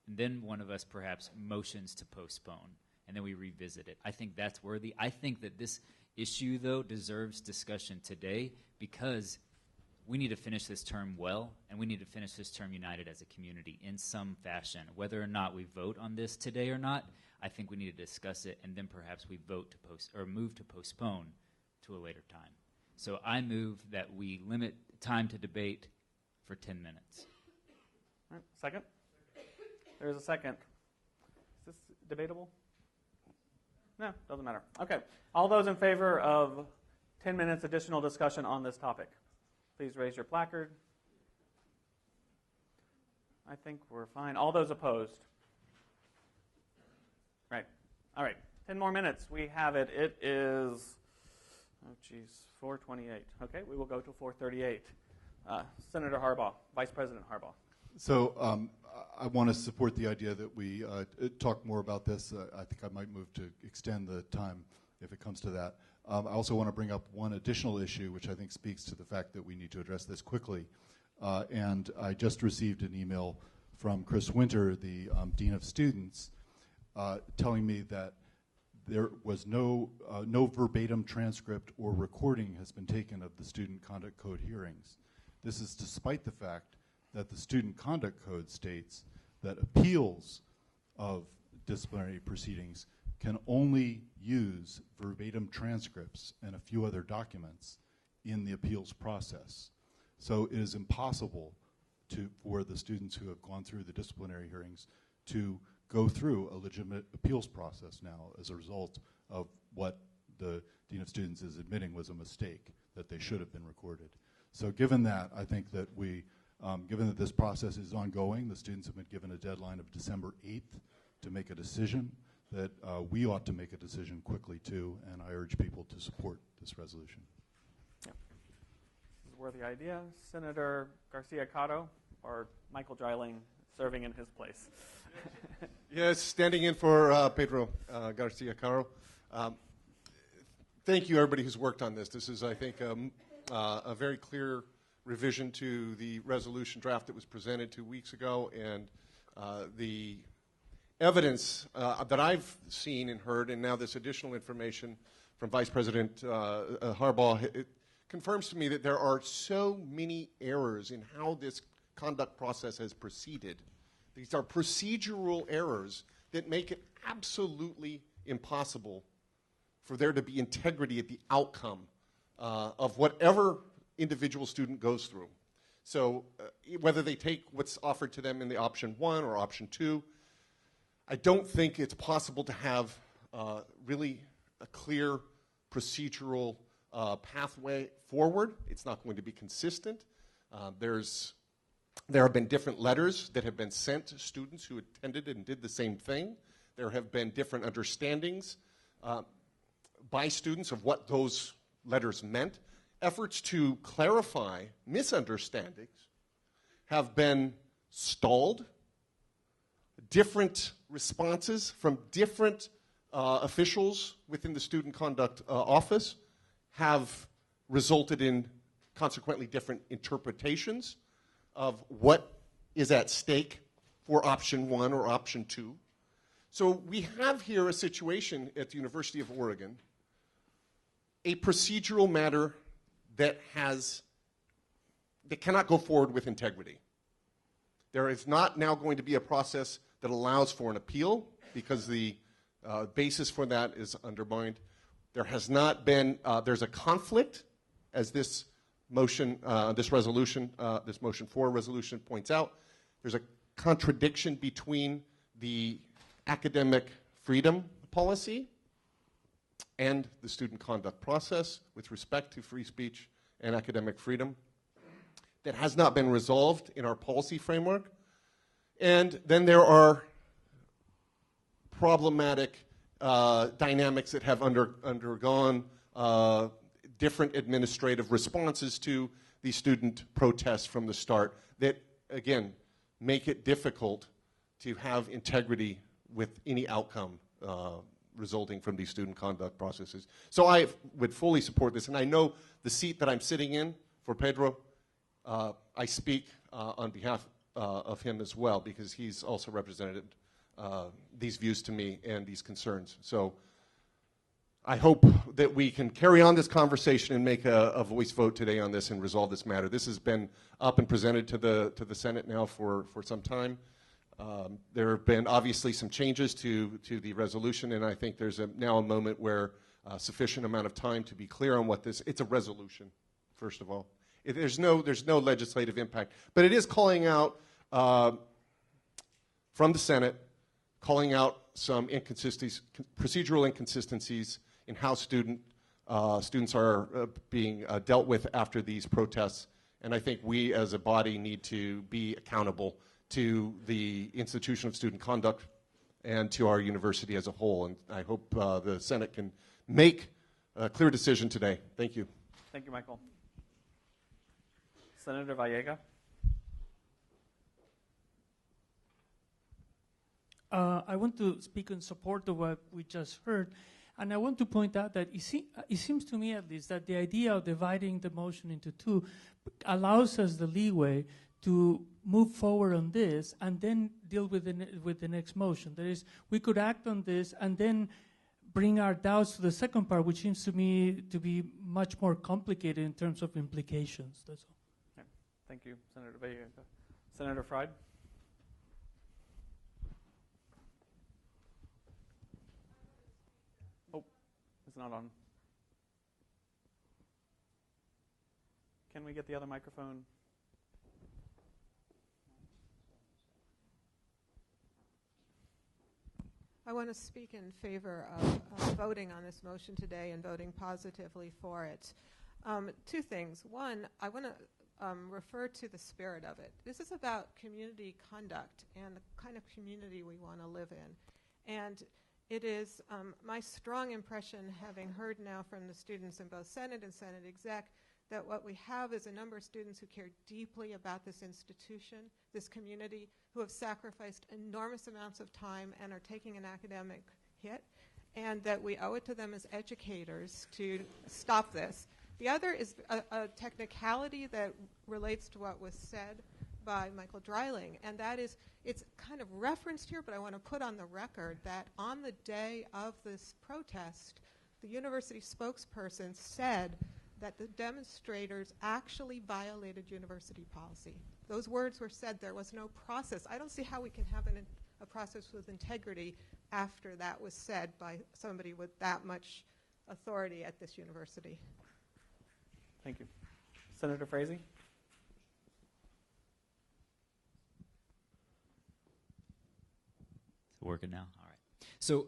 then one of us perhaps motions to postpone, and then we revisit it. I think that's worthy. I think that this issue, though, deserves discussion today because we need to finish this term well, and we need to finish this term united as a community in some fashion. Whether or not we vote on this today or not, I think we need to discuss it, and then perhaps we vote to move to postpone to a later time. So I move that we limit time to debate for 10 minutes. All right. Second? There's a second. Is this debatable? No, doesn't matter. Okay. All those in favor of 10 minutes additional discussion on this topic, please raise your placard. I think we're fine. All those opposed? Right. All right. 10 more minutes. We have it. It is, 4:28. Okay, we will go to 4:38. Senator Harbaugh, Vice President Harbaugh. So I want to support the idea that we talk more about this. I think I might move to extend the time if it comes to that. I also want to bring up one additional issue, which I think speaks to the fact that we need to address this quickly. And I just received an email from Chris Winter, the Dean of Students, telling me that there was no verbatim transcript or recording has been taken of the Student Conduct Code hearings. This is despite the fact that the Student Conduct Code states that appeals of disciplinary proceedings can only use verbatim transcripts and a few other documents in the appeals process. So it is impossible for the students who have gone through the disciplinary hearings to go through a legitimate appeals process now as a result of what the Dean of Students is admitting was a mistake, that they should have been recorded. So given that, I think that given that this process is ongoing, the students have been given a deadline of December 8th to make a decision, that we ought to make a decision quickly too, and I urge people to support this resolution. Yeah. This is a worthy idea. Senator Garcia-Cotto, or Michael Dreiling serving in his place. Yes, standing in for Pedro Garcia-Caro. Thank you, everybody who's worked on this. This is, I think, a very clear revision to the resolution draft that was presented 2 weeks ago, and the evidence that I've seen and heard, and now this additional information from Vice President Harbaugh, it confirms to me that there are so many errors in how this conduct process has proceeded. These are procedural errors that make it absolutely impossible for there to be integrity at the outcome of whatever individual student goes through. So whether they take what's offered to them in the option 1 or option 2, I don't think it's possible to have really a clear procedural pathway forward. It's not going to be consistent. There have been different letters that have been sent to students who attended and did the same thing. There have been different understandings by students of what those letters meant. Efforts to clarify misunderstandings have been stalled. Different responses from different officials within the Student Conduct Office have resulted in consequently different interpretations of what is at stake for option 1 or option 2. So we have here a situation at the University of Oregon, a procedural matter that cannot go forward with integrity. There is not now going to be a process that allows for an appeal because the basis for that is undermined. There has not been, there's a conflict, as this motion, this motion 4 resolution points out. There's a contradiction between the academic freedom policy and the student conduct process with respect to free speech and academic freedom that has not been resolved in our policy framework. And then there are problematic dynamics that have undergone different administrative responses to the student protests from the start that, again, make it difficult to have integrity with any outcome resulting from these student conduct processes. So I would fully support this, and I know the seat that I'm sitting in for Pedro, I speak on behalf of him as well, because he's also represented these views to me and these concerns. So I hope that we can carry on this conversation and make a voice vote today on this and resolve this matter. This has been up and presented to the Senate now for some time. There have been obviously some changes to the resolution, and I think there's now a moment where sufficient amount of time to be clear on what this, it's a resolution, first of all. There's no legislative impact, but it is calling out from the Senate, calling out some inconsistencies, procedural inconsistencies in how students are being dealt with after these protests. And I think we as a body need to be accountable to the institution of student conduct and to our university as a whole. And I hope the Senate can make a clear decision today. Thank you. Thank you, Michael. Senator Vallega. I want to speak in support of what we just heard. And I want to point out that it seems to me, at least, that the idea of dividing the motion into two allows us the leeway to move forward on this and then deal with the next motion. That is, we could act on this and then bring our doubts to the second part, which seems to me to be much more complicated in terms of implications. That's all. Yeah. Thank you, Senator Vallega. Senator Fried. It's not on. Can we get the other microphone? I want to speak in favor of voting on this motion today and voting positively for it. Two things. One, I want to refer to the spirit of it. This is about community conduct and the kind of community we want to live in. And it is my strong impression, having heard now from the students in both Senate and Senate Exec, that what we have is a number of students who care deeply about this institution, this community, who have sacrificed enormous amounts of time and are taking an academic hit, and that we owe it to them as educators to stop this. The other is a technicality that relates to what was said by Michael Dreiling, and that is, it's kind of referenced here, but I want to put on the record that on the day of this protest, the university spokesperson said that the demonstrators actually violated university policy. Those words were said. There was no process. I don't see how we can have a process with integrity after that was said by somebody with that much authority at this university. Thank you. Senator Frazee? Working now? All right. So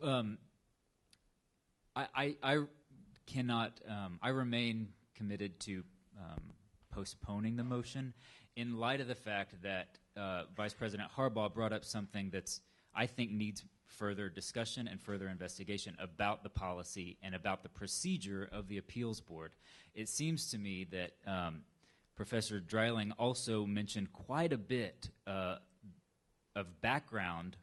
I cannot, I remain committed to postponing the motion in light of the fact that Vice President Harbaugh brought up something that's, I think, needs further discussion and further investigation about the policy and about the procedure of the appeals board. It seems to me that Professor Dreiling also mentioned quite a bit of background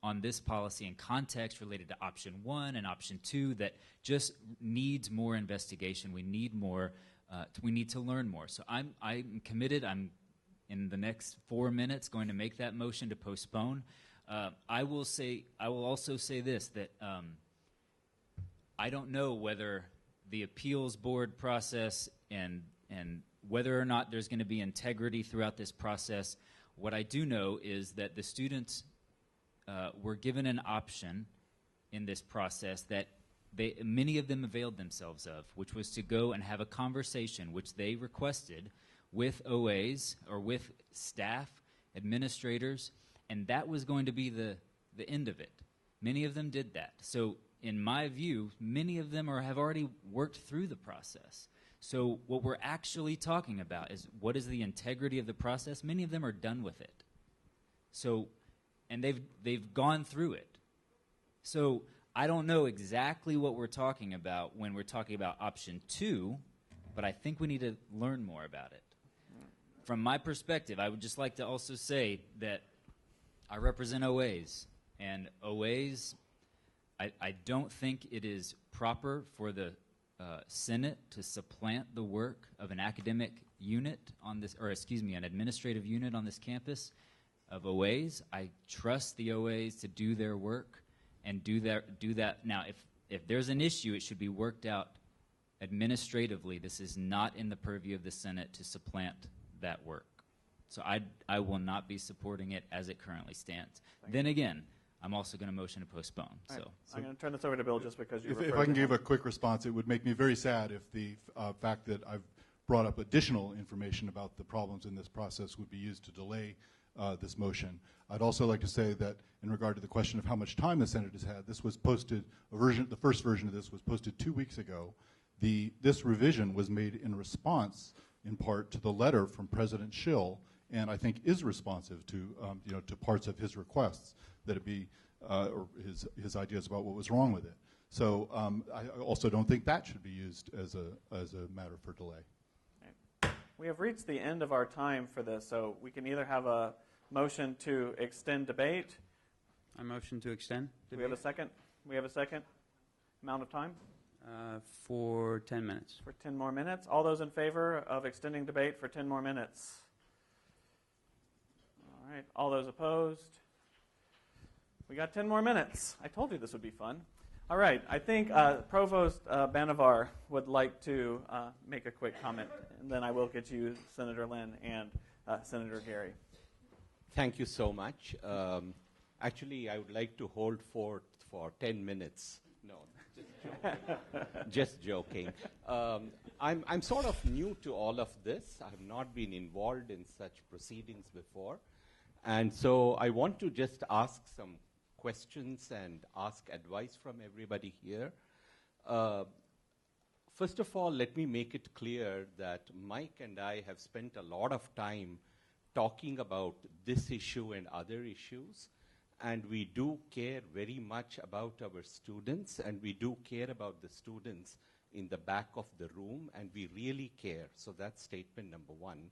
on this policy and context related to option 1 and option 2 that just needs more investigation. We need more. We need to learn more. So I'm committed. I'm in the next 4 minutes going to make that motion to postpone. I will also say this, that I don't know whether the appeals board process and whether or not there's going to be integrity throughout this process. What I do know is that the students were given an option in this process that many of them availed themselves of, which was to go and have a conversation, which they requested, with OAs or with staff, administrators, and that was going to be the end of it. Many of them did that. So in my view, many of them have already worked through the process. So what we're actually talking about is what is the integrity of the process. Many of them are done with it. So, and they've gone through it. So I don't know exactly what we're talking about when we're talking about option 2, but I think we need to learn more about it. From my perspective, I would just like to also say that I represent OAs, and OAs, I don't think it is proper for the Senate to supplant the work of an academic unit on this, or excuse me, an administrative unit on this campus of OAs. I trust the OAs to do their work and do that. Now, if there's an issue, it should be worked out administratively. This is not in the purview of the Senate to supplant that work. So I will not be supporting it as it currently stands. Then again, I'm also going to motion to postpone. Right. So I'm going to turn this over to Bill just because you If I can give a quick response, it would make me very sad if the fact that I've brought up additional information about the problems in this process would be used to delay this motion. I'd also like to say that in regard to the question of how much time the Senate has had, this was posted, the first version of this was posted 2 weeks ago. This revision was made in response, in part, to the letter from President Schill, and I think is responsive to, to parts of his requests that it be, or his ideas about what was wrong with it. So I also don't think that should be used as a matter for delay. Okay. We have reached the end of our time for this, so we can either have a motion to extend debate. I motion to extend debate. Do we have a second? We have a second amount of time? For 10 minutes. For 10 more minutes. All those in favor of extending debate for 10 more minutes? All right. All those opposed? We got 10 more minutes. I told you this would be fun. All right. I think Provost Banavar would like to make a quick comment, and then I will get you Senator Lynn and Senator Gary. Thank you so much. Actually, I would like to hold forth for 10 minutes. No, just joking. I'm sort of new to all of this. I have not been involved in such proceedings before. And so I want to just ask some questions and ask advice from everybody here. First of all, let me make it clear that Mike and I have spent a lot of time talking about this issue and other issues. And we do care very much about our students, and we do care about the students in the back of the room, and we really care. So that's statement number one.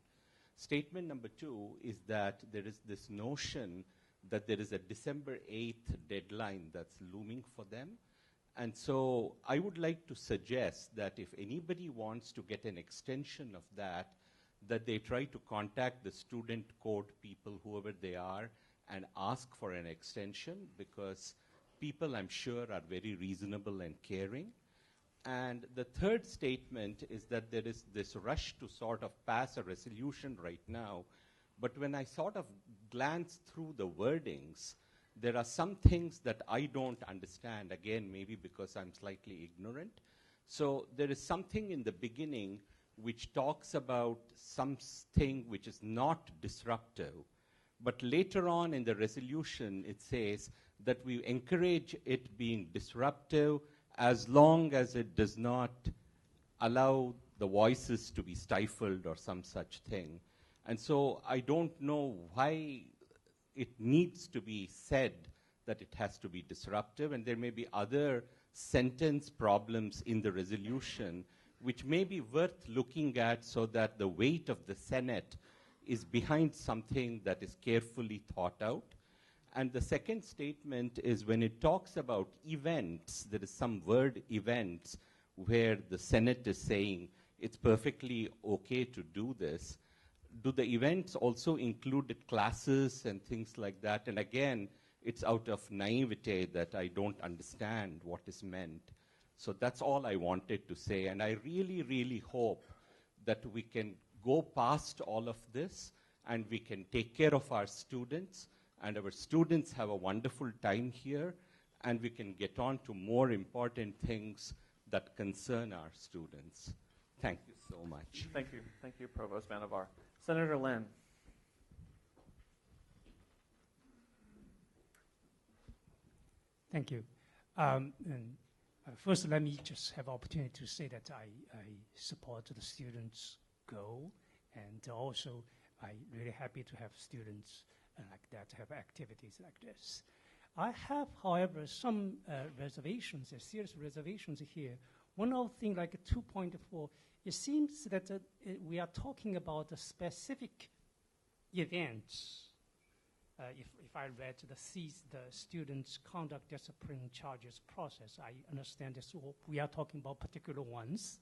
Statement number two is that there is this notion that there is a December 8th deadline that's looming for them. And so I would like to suggest that if anybody wants to get an extension of that they try to contact the student code people, whoever they are, and ask for an extension, because people, I'm sure, are very reasonable and caring. And the third statement is that there is this rush to sort of pass a resolution right now. But when I sort of glance through the wordings, there are some things that I don't understand, again, maybe because I'm slightly ignorant. So there is something in the beginning which talks about something which is not disruptive. But later on in the resolution, it says that we encourage it being disruptive as long as it does not allow the voices to be stifled or some such thing. And so I don't know why it needs to be said that it has to be disruptive, and there may be other sentence problems in the resolution which may be worth looking at so that the weight of the Senate is behind something that is carefully thought out. And the second statement is when it talks about events, there is some word events where the Senate is saying it's perfectly okay to do this. do the events also include classes and things like that? And again, it's out of naivete that I don't understand what is meant. So that's all I wanted to say. And I really, really hope that we can go past all of this and we can take care of our students, and our students have a wonderful time here, and we can get on to more important things that concern our students. Thank you so much. Thank you. Thank you, Provost Manavar. Senator Lynn. Thank you. First, let me just have opportunity to say that I support the students' goal, and also I'm really happy to have students like that have activities like this. I have, however, some reservations, serious reservations here. One of the things, like 2.4, it seems that we are talking about a specific events. If I read the students' conduct discipline charges process, I understand this. We are talking about particular ones.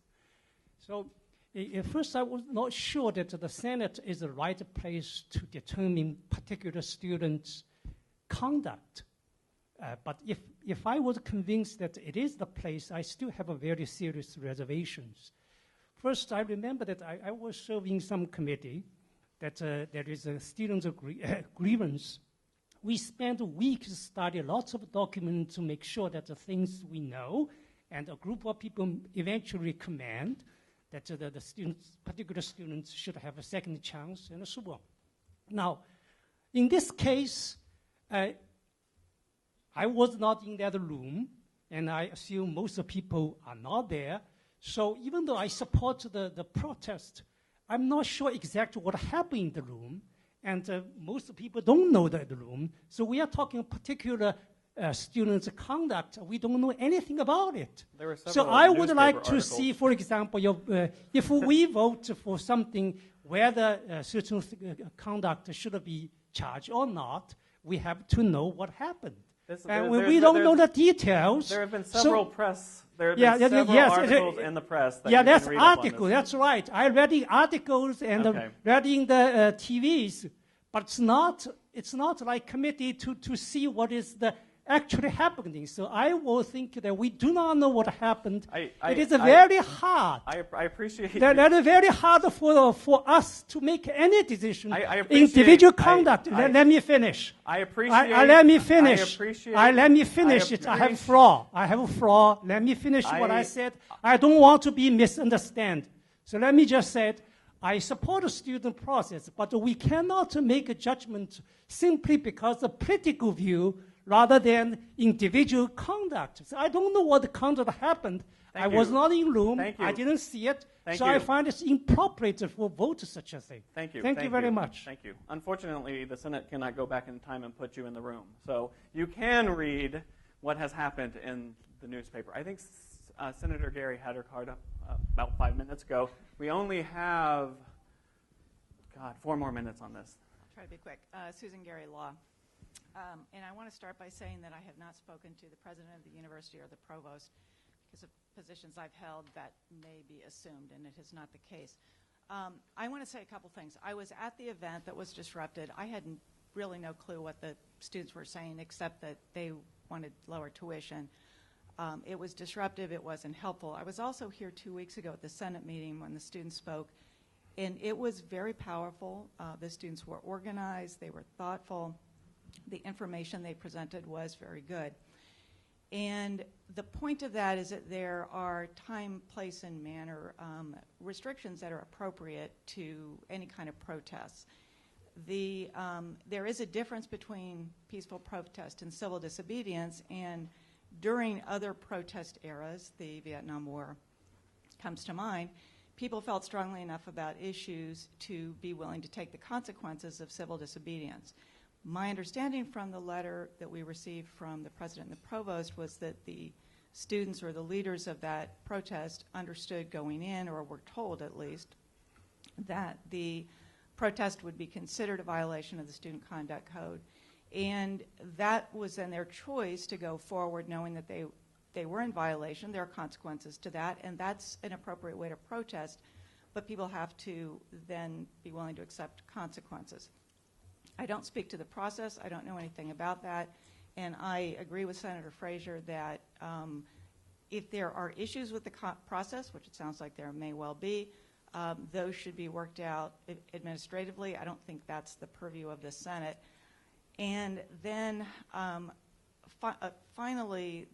So at first I was not sure that the Senate is the right place to determine particular students' conduct. But if I was convinced that it is the place, I still have a very serious reservations. First, I remember that I was serving some committee that there is a students' grievance. We spent weeks studying lots of documents to make sure that the things we know, and a group of people eventually recommend that the students, particular students, should have a second chance, and so on. Now, in this case, I was not in that room, and I assume most of the people are not there. So even though I support the protest, I'm not sure exactly what happened in the room, and most people don't know the room. So we are talking particular students' conduct. We don't know anything about it. So I would like to see, for example, if we vote for something whether certain conduct should be charged or not, we have to know what happened. And we don't know the details. There have been several articles in the press that you that's can read up on article. this. That's right. I read the articles and reading the TVs, but it's not like committee to see what is the actually happening. So I will think that we do not know what happened. It is very hard. I appreciate that is very hard for us to make any decision. Individual conduct. Let me finish. Let me finish. Let me finish it. I have a flaw. Let me finish what I said. I don't want to be misunderstood. So let me just say it. I support the student process, but we cannot make a judgment simply because of political view rather than individual conduct. So I don't know what the conduct happened. I was not in room. I didn't see it. I find it inappropriate for vote such a thing. Thank you. Thank you very much. Thank you. Unfortunately, the Senate cannot go back in time and put you in the room. So you can read what has happened in the newspaper. I think Senator Gary had her card up about 5 minutes ago. We only have, 4 more minutes on this. I'll try to be quick. Susan Gary Law. And I want to start by saying that I have not spoken to the president of the university or the provost because of positions I've held that may be assumed, and it is not the case. I want to say a couple things. I was at the event that was disrupted. I had really no clue what the students were saying except that they wanted lower tuition. It was disruptive. It wasn't helpful. I was also here 2 weeks ago at the Senate meeting when the students spoke, and it was very powerful. The students were organized. They were thoughtful. The information they presented was very good. And the point of that is that there are time, place, and manner restrictions that are appropriate to any kind of protests. There is a difference between peaceful protest and civil disobedience, and during other protest eras, the Vietnam War comes to mind, people felt strongly enough about issues to be willing to take the consequences of civil disobedience. My understanding from the letter that we received from the president and the provost was that the students or the leaders of that protest understood going in, or were told at least, that the protest would be considered a violation of the Student Conduct Code. And that was then their choice to go forward knowing that they were in violation. There are consequences to that, and that's an appropriate way to protest. but people have to then be willing to accept consequences. I don't speak to the process. I don't know anything about that. And I agree with Senator Frazier that if there are issues with the process, which it sounds like there may well be, those should be worked out administratively. I don't think that's the purview of the Senate. And then finally,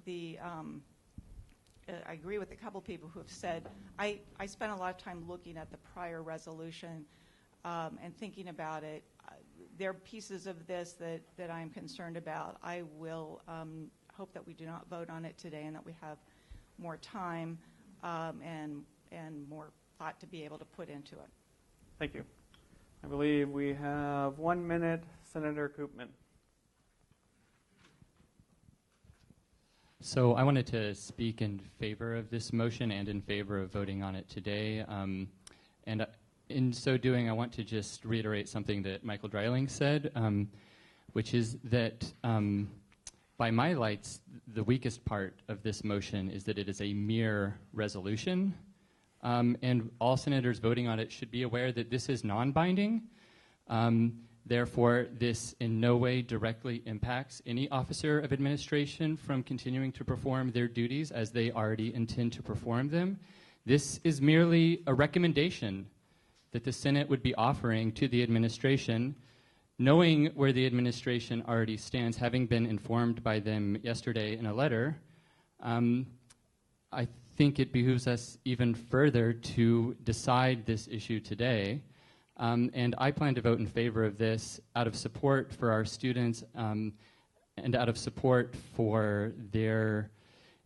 I agree with a couple people who have said, I spent a lot of time looking at the prior resolution and thinking about it. There are pieces of this that I'm concerned about. I will hope that we do not vote on it today and that we have more time and more thought to be able to put into it. Thank you. I believe we have 1 minute. Senator Koopman. So I wanted to speak in favor of this motion and in favor of voting on it today. And in so doing, I want to just reiterate something that Michael Dreiling said, which is that by my lights, the weakest part of this motion is that it is a mere resolution. And all senators voting on it should be aware that this is non-binding. Therefore, this in no way directly impacts any officer of administration from continuing to perform their duties as they already intend to perform them. This is merely a recommendation that the Senate would be offering to the administration, knowing where the administration already stands, having been informed by them yesterday in a letter. I think it behooves us even further to decide this issue today. And I plan to vote in favor of this out of support for our students and out of support for their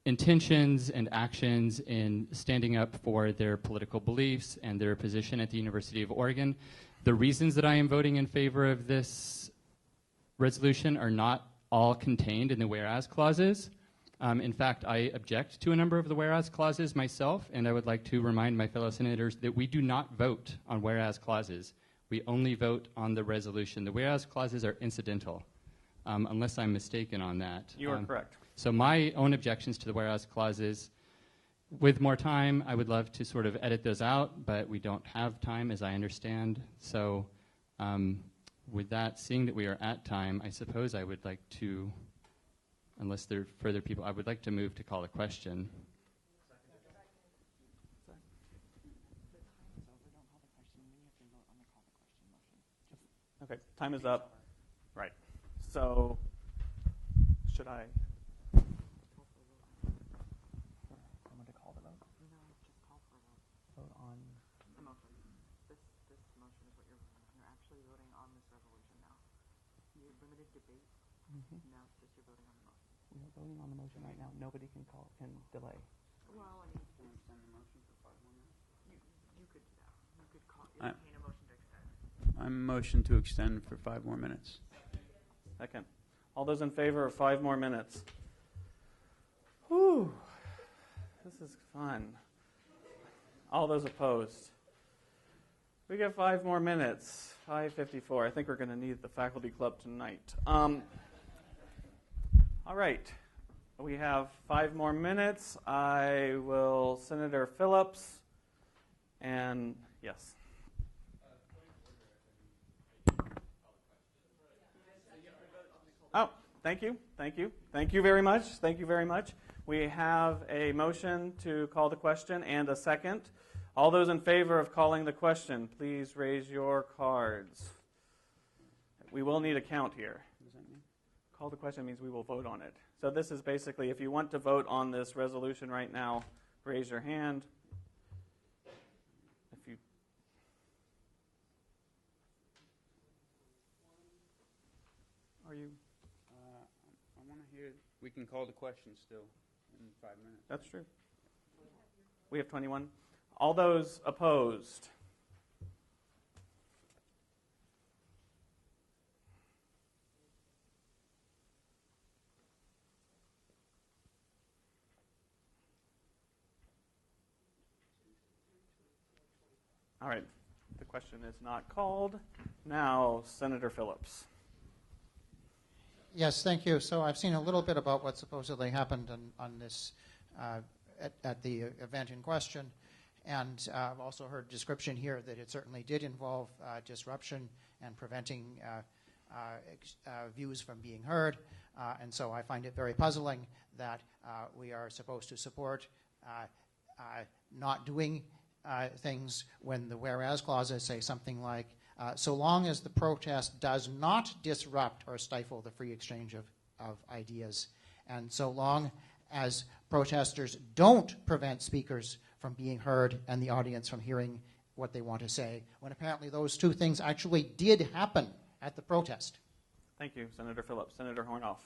intentions and actions in standing up for their political beliefs and their position at the University of Oregon. The reasons that I am voting in favor of this resolution are not all contained in the whereas clauses. In fact, I object to a number of the whereas clauses myself, and I would like to remind my fellow senators that we do not vote on whereas clauses. We only vote on the resolution. The whereas clauses are incidental, unless I'm mistaken on that. You are correct. So my own objections to the whereas clauses, with more time, I would love to sort of edit those out, but we don't have time, as I understand. So with that, seeing that we are at time, I suppose I would like to, unless there are further people, I would like to move to call a question. Okay, time is up. Right. So, should I? Someone to call the vote? No, just call for a vote. Vote on the motion. This motion is what you're voting on. You're actually voting on this resolution now. You limited debate. Now it's just you're voting on the motion. We are voting on the motion right now. Nobody can delay. Well, I mean, you can extend the motion for 5 more minutes. You could do that. You could entertain a motion to extend. I motion to extend for 5 more minutes. Second. All those in favor of 5 more minutes? Whew. This is fun. All those opposed? We get 5 more minutes. 5:54. I think we're going to need the faculty club tonight. All right. We have 5 more minutes. I will, Senator Phillips, and yes. Oh, thank you. Thank you. Thank you very much. Thank you very much. We have a motion to call the question and a second. All those in favor of calling the question, please raise your cards. We will need a count here. What does that mean? Call the question means we will vote on it. So this is basically, if you want to vote on this resolution right now, raise your hand. If you are you? I want to hear. We can call the question still in 5 minutes. That's true. We have 21. All those opposed? All right. The question is not called. Now, Senator Phillips. Yes, thank you. So I've seen a little bit about what supposedly happened on this at the event in question, And I've also heard description here that it certainly did involve disruption and preventing views from being heard. And so I find it very puzzling that we are supposed to support not doing things when the whereas clauses say something like, so long as the protest does not disrupt or stifle the free exchange of ideas, and so long as protesters don't prevent speakers from being heard and the audience from hearing what they want to say, when apparently those two things actually did happen at the protest. Thank you, Senator Phillips. Senator Hornoff.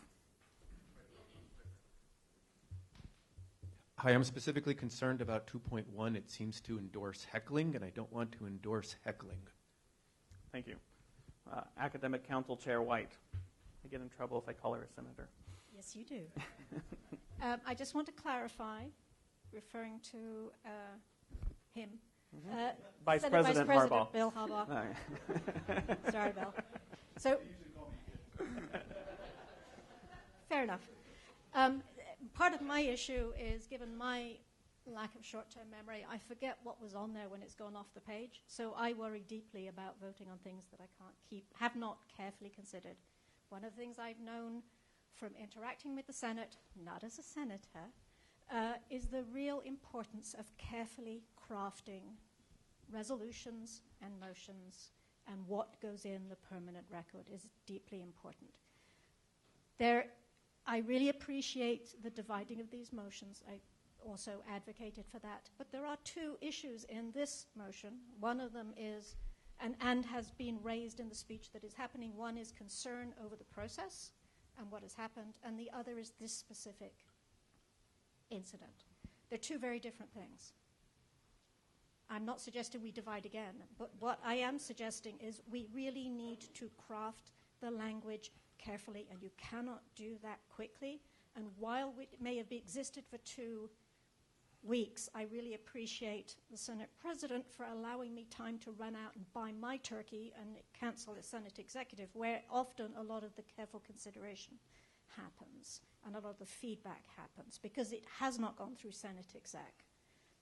Hi, I'm specifically concerned about 2.1. It seems to endorse heckling, and I don't want to endorse heckling. Thank you. Academic Council Chair White. I get in trouble if I call her a senator. Yes, you do. I just want to clarify, referring to him. Vice Senate President Vice President Harbaugh. Bill Harbaugh. Sorry, Bill. So, fair enough. Part of my issue is, given my lack of short-term memory, I forget what was on there when it's gone off the page. So I worry deeply about voting on things that I have not carefully considered. One of the things I've known from interacting with the Senate, not as a senator, is the real importance of carefully crafting resolutions and motions, and what goes in the permanent record is deeply important. I really appreciate the dividing of these motions. I also advocated for that. But there are two issues in this motion. One of them is, and has been raised in the speech that is happening, one is concern over the process and what has happened, and the other is this specific incident. They're two very different things. I'm not suggesting we divide again, but what I am suggesting is we really need to craft the language carefully, and you cannot do that quickly. And while it may have existed for 2 weeks, I really appreciate the Senate President for allowing me time to run out and buy my turkey and cancel the Senate Executive, where often a lot of the careful consideration happens and a lot of the feedback happens, because it has not gone through Senate Exec.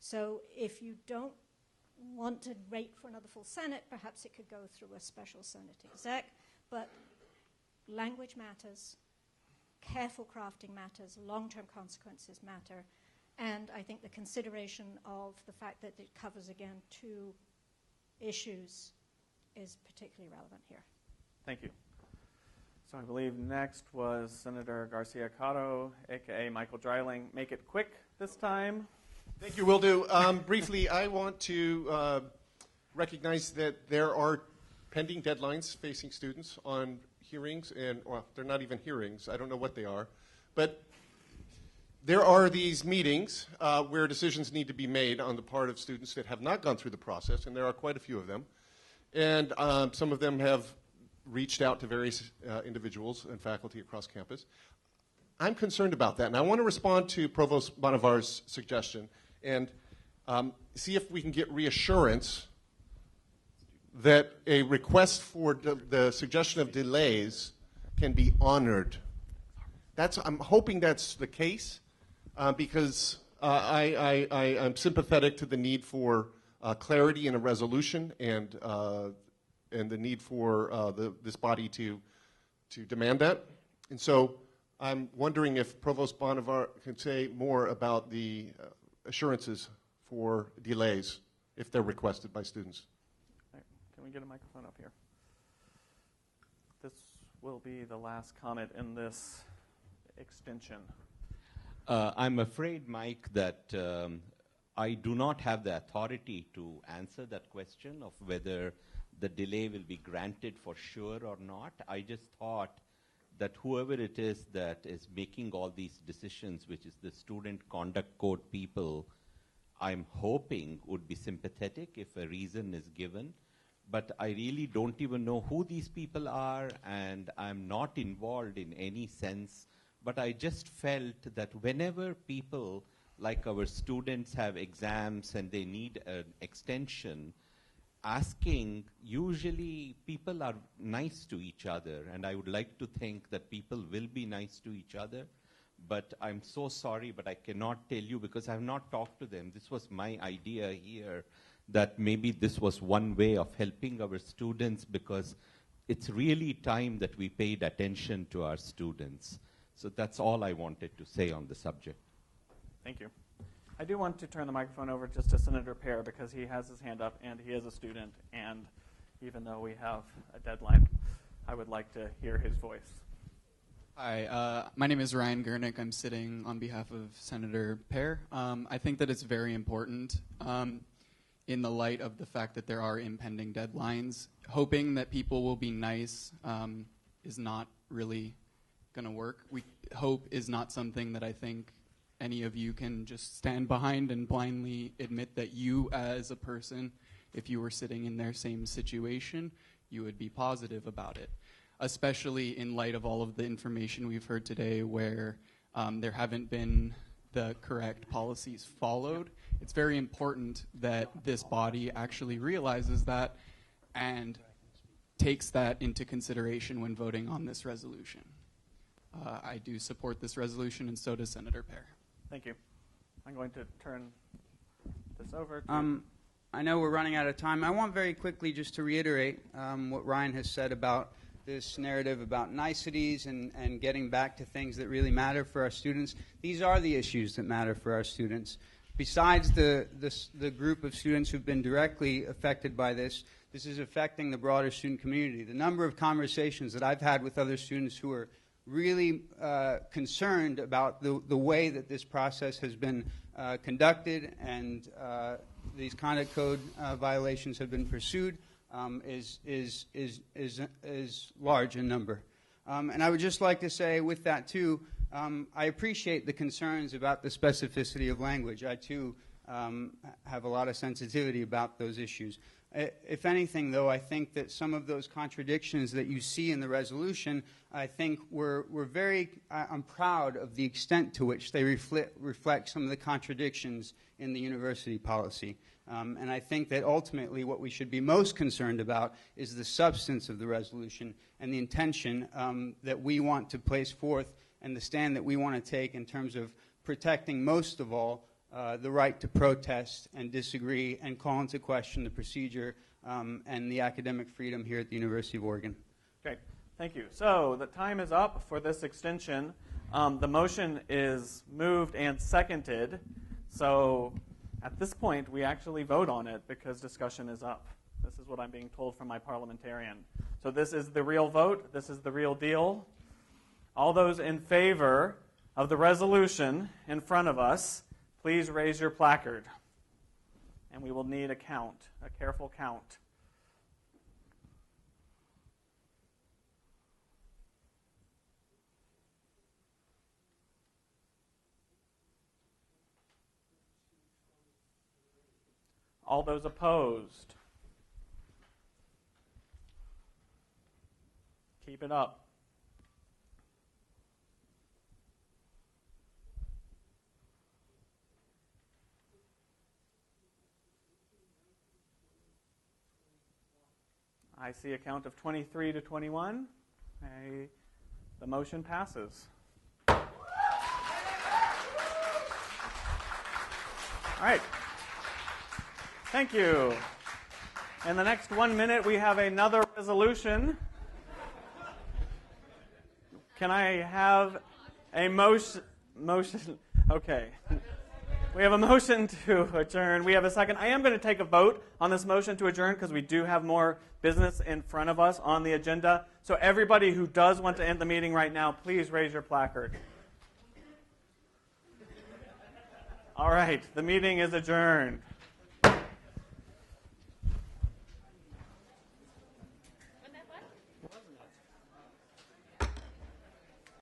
So if you don't want to wait for another full Senate, perhaps it could go through a special Senate Exec, but language matters, careful crafting matters, long-term consequences matter, and I think the consideration of the fact that it covers, again, 2 issues is particularly relevant here. Thank you. So I believe next was Senator Garcia-Cotto, a.k.a. Michael Dreiling. Make it quick this time. Thank you, will do. Briefly, I want to recognize that there are pending deadlines facing students on hearings, and well, they're not even hearings. I don't know what they are. But there are these meetings where decisions need to be made on the part of students that have not gone through the process, and there are quite a few of them. And some of them have reached out to various individuals and faculty across campus. I'm concerned about that, and I want to respond to Provost Bonivar's suggestion and see if we can get reassurance that a request for the suggestion of delays can be honored. I'm hoping that's the case, because I'm sympathetic to the need for clarity in a resolution and the need for this body to demand that. And so I'm wondering if Provost Bonivar can say more about the assurances for delays if they're requested by students. Can we get a microphone up here? This will be the last comment in this extension. I'm afraid, Mike, that I do not have the authority to answer that question of whether the delay will be granted for sure or not. I just thought that whoever it is that is making all these decisions, which is the student conduct code people, I'm hoping would be sympathetic if a reason is given. But I really don't even know who these people are, and I'm not involved in any sense. But I just felt that whenever people, like our students, have exams and they need an extension, usually people are nice to each other, and I would like to think that people will be nice to each other. But I'm so sorry, but I cannot tell you because I have not talked to them. This was my idea here, that maybe this was one way of helping our students, because it's really time that we paid attention to our students. So that's all I wanted to say on the subject. Thank you. I do want to turn the microphone over just to Senator Pear because he has his hand up and he is a student, and even though we have a deadline, I would like to hear his voice. Hi, my name is Ryan Gurnick. I'm sitting on behalf of Senator Pear. I think that it's very important in the light of the fact that there are impending deadlines. Hoping that people will be nice is not really going to work. Hope is not something that I think any of you can just stand behind and blindly admit that you as a person, if you were sitting in their same situation, you would be positive about it. Especially in light of all of the information we've heard today where there haven't been the correct policies followed. It's very important that this body actually realizes that and takes that into consideration when voting on this resolution. I do support this resolution, and so does Senator Pear. Thank you. I'm going to turn this over to... I know we're running out of time. I want very quickly just to reiterate what Ryan has said about this narrative about niceties and getting back to things that really matter for our students. These are the issues that matter for our students. Besides the group of students who've been directly affected by this, this is affecting the broader student community. The number of conversations that I've had with other students who are really concerned about the way that this process has been conducted and these conduct code violations have been pursued is large in number. And I would just like to say with that too, I appreciate the concerns about the specificity of language. I too have a lot of sensitivity about those issues. If anything, though, I think that some of those contradictions that you see in the resolution, I think I'm proud of the extent to which they reflect some of the contradictions in the university policy. And I think that ultimately what we should be most concerned about is the substance of the resolution and the intention that we want to place forth and the stand that we want to take in terms of protecting most of all the right to protest and disagree and call into question the procedure and the academic freedom here at the University of Oregon. Okay, thank you. So the time is up for this extension. The motion is moved and seconded. So at this point, we actually vote on it because discussion is up. This is what I'm being told from my parliamentarian. So this is the real vote. This is the real deal. All those in favor of the resolution in front of us, please raise your placard. And we will need a count, a careful count. All those opposed? Keep it up. I see a count of 23 to 21. The motion passes. All right. Thank you. In the next 1 minute, we have another resolution. Can I have a motion? Okay. We have a motion to adjourn. We have a second. I am going to take a vote on this motion to adjourn because we do have more business in front of us on the agenda. So everybody who does want to end the meeting right now, please raise your placard. All right. The meeting is adjourned.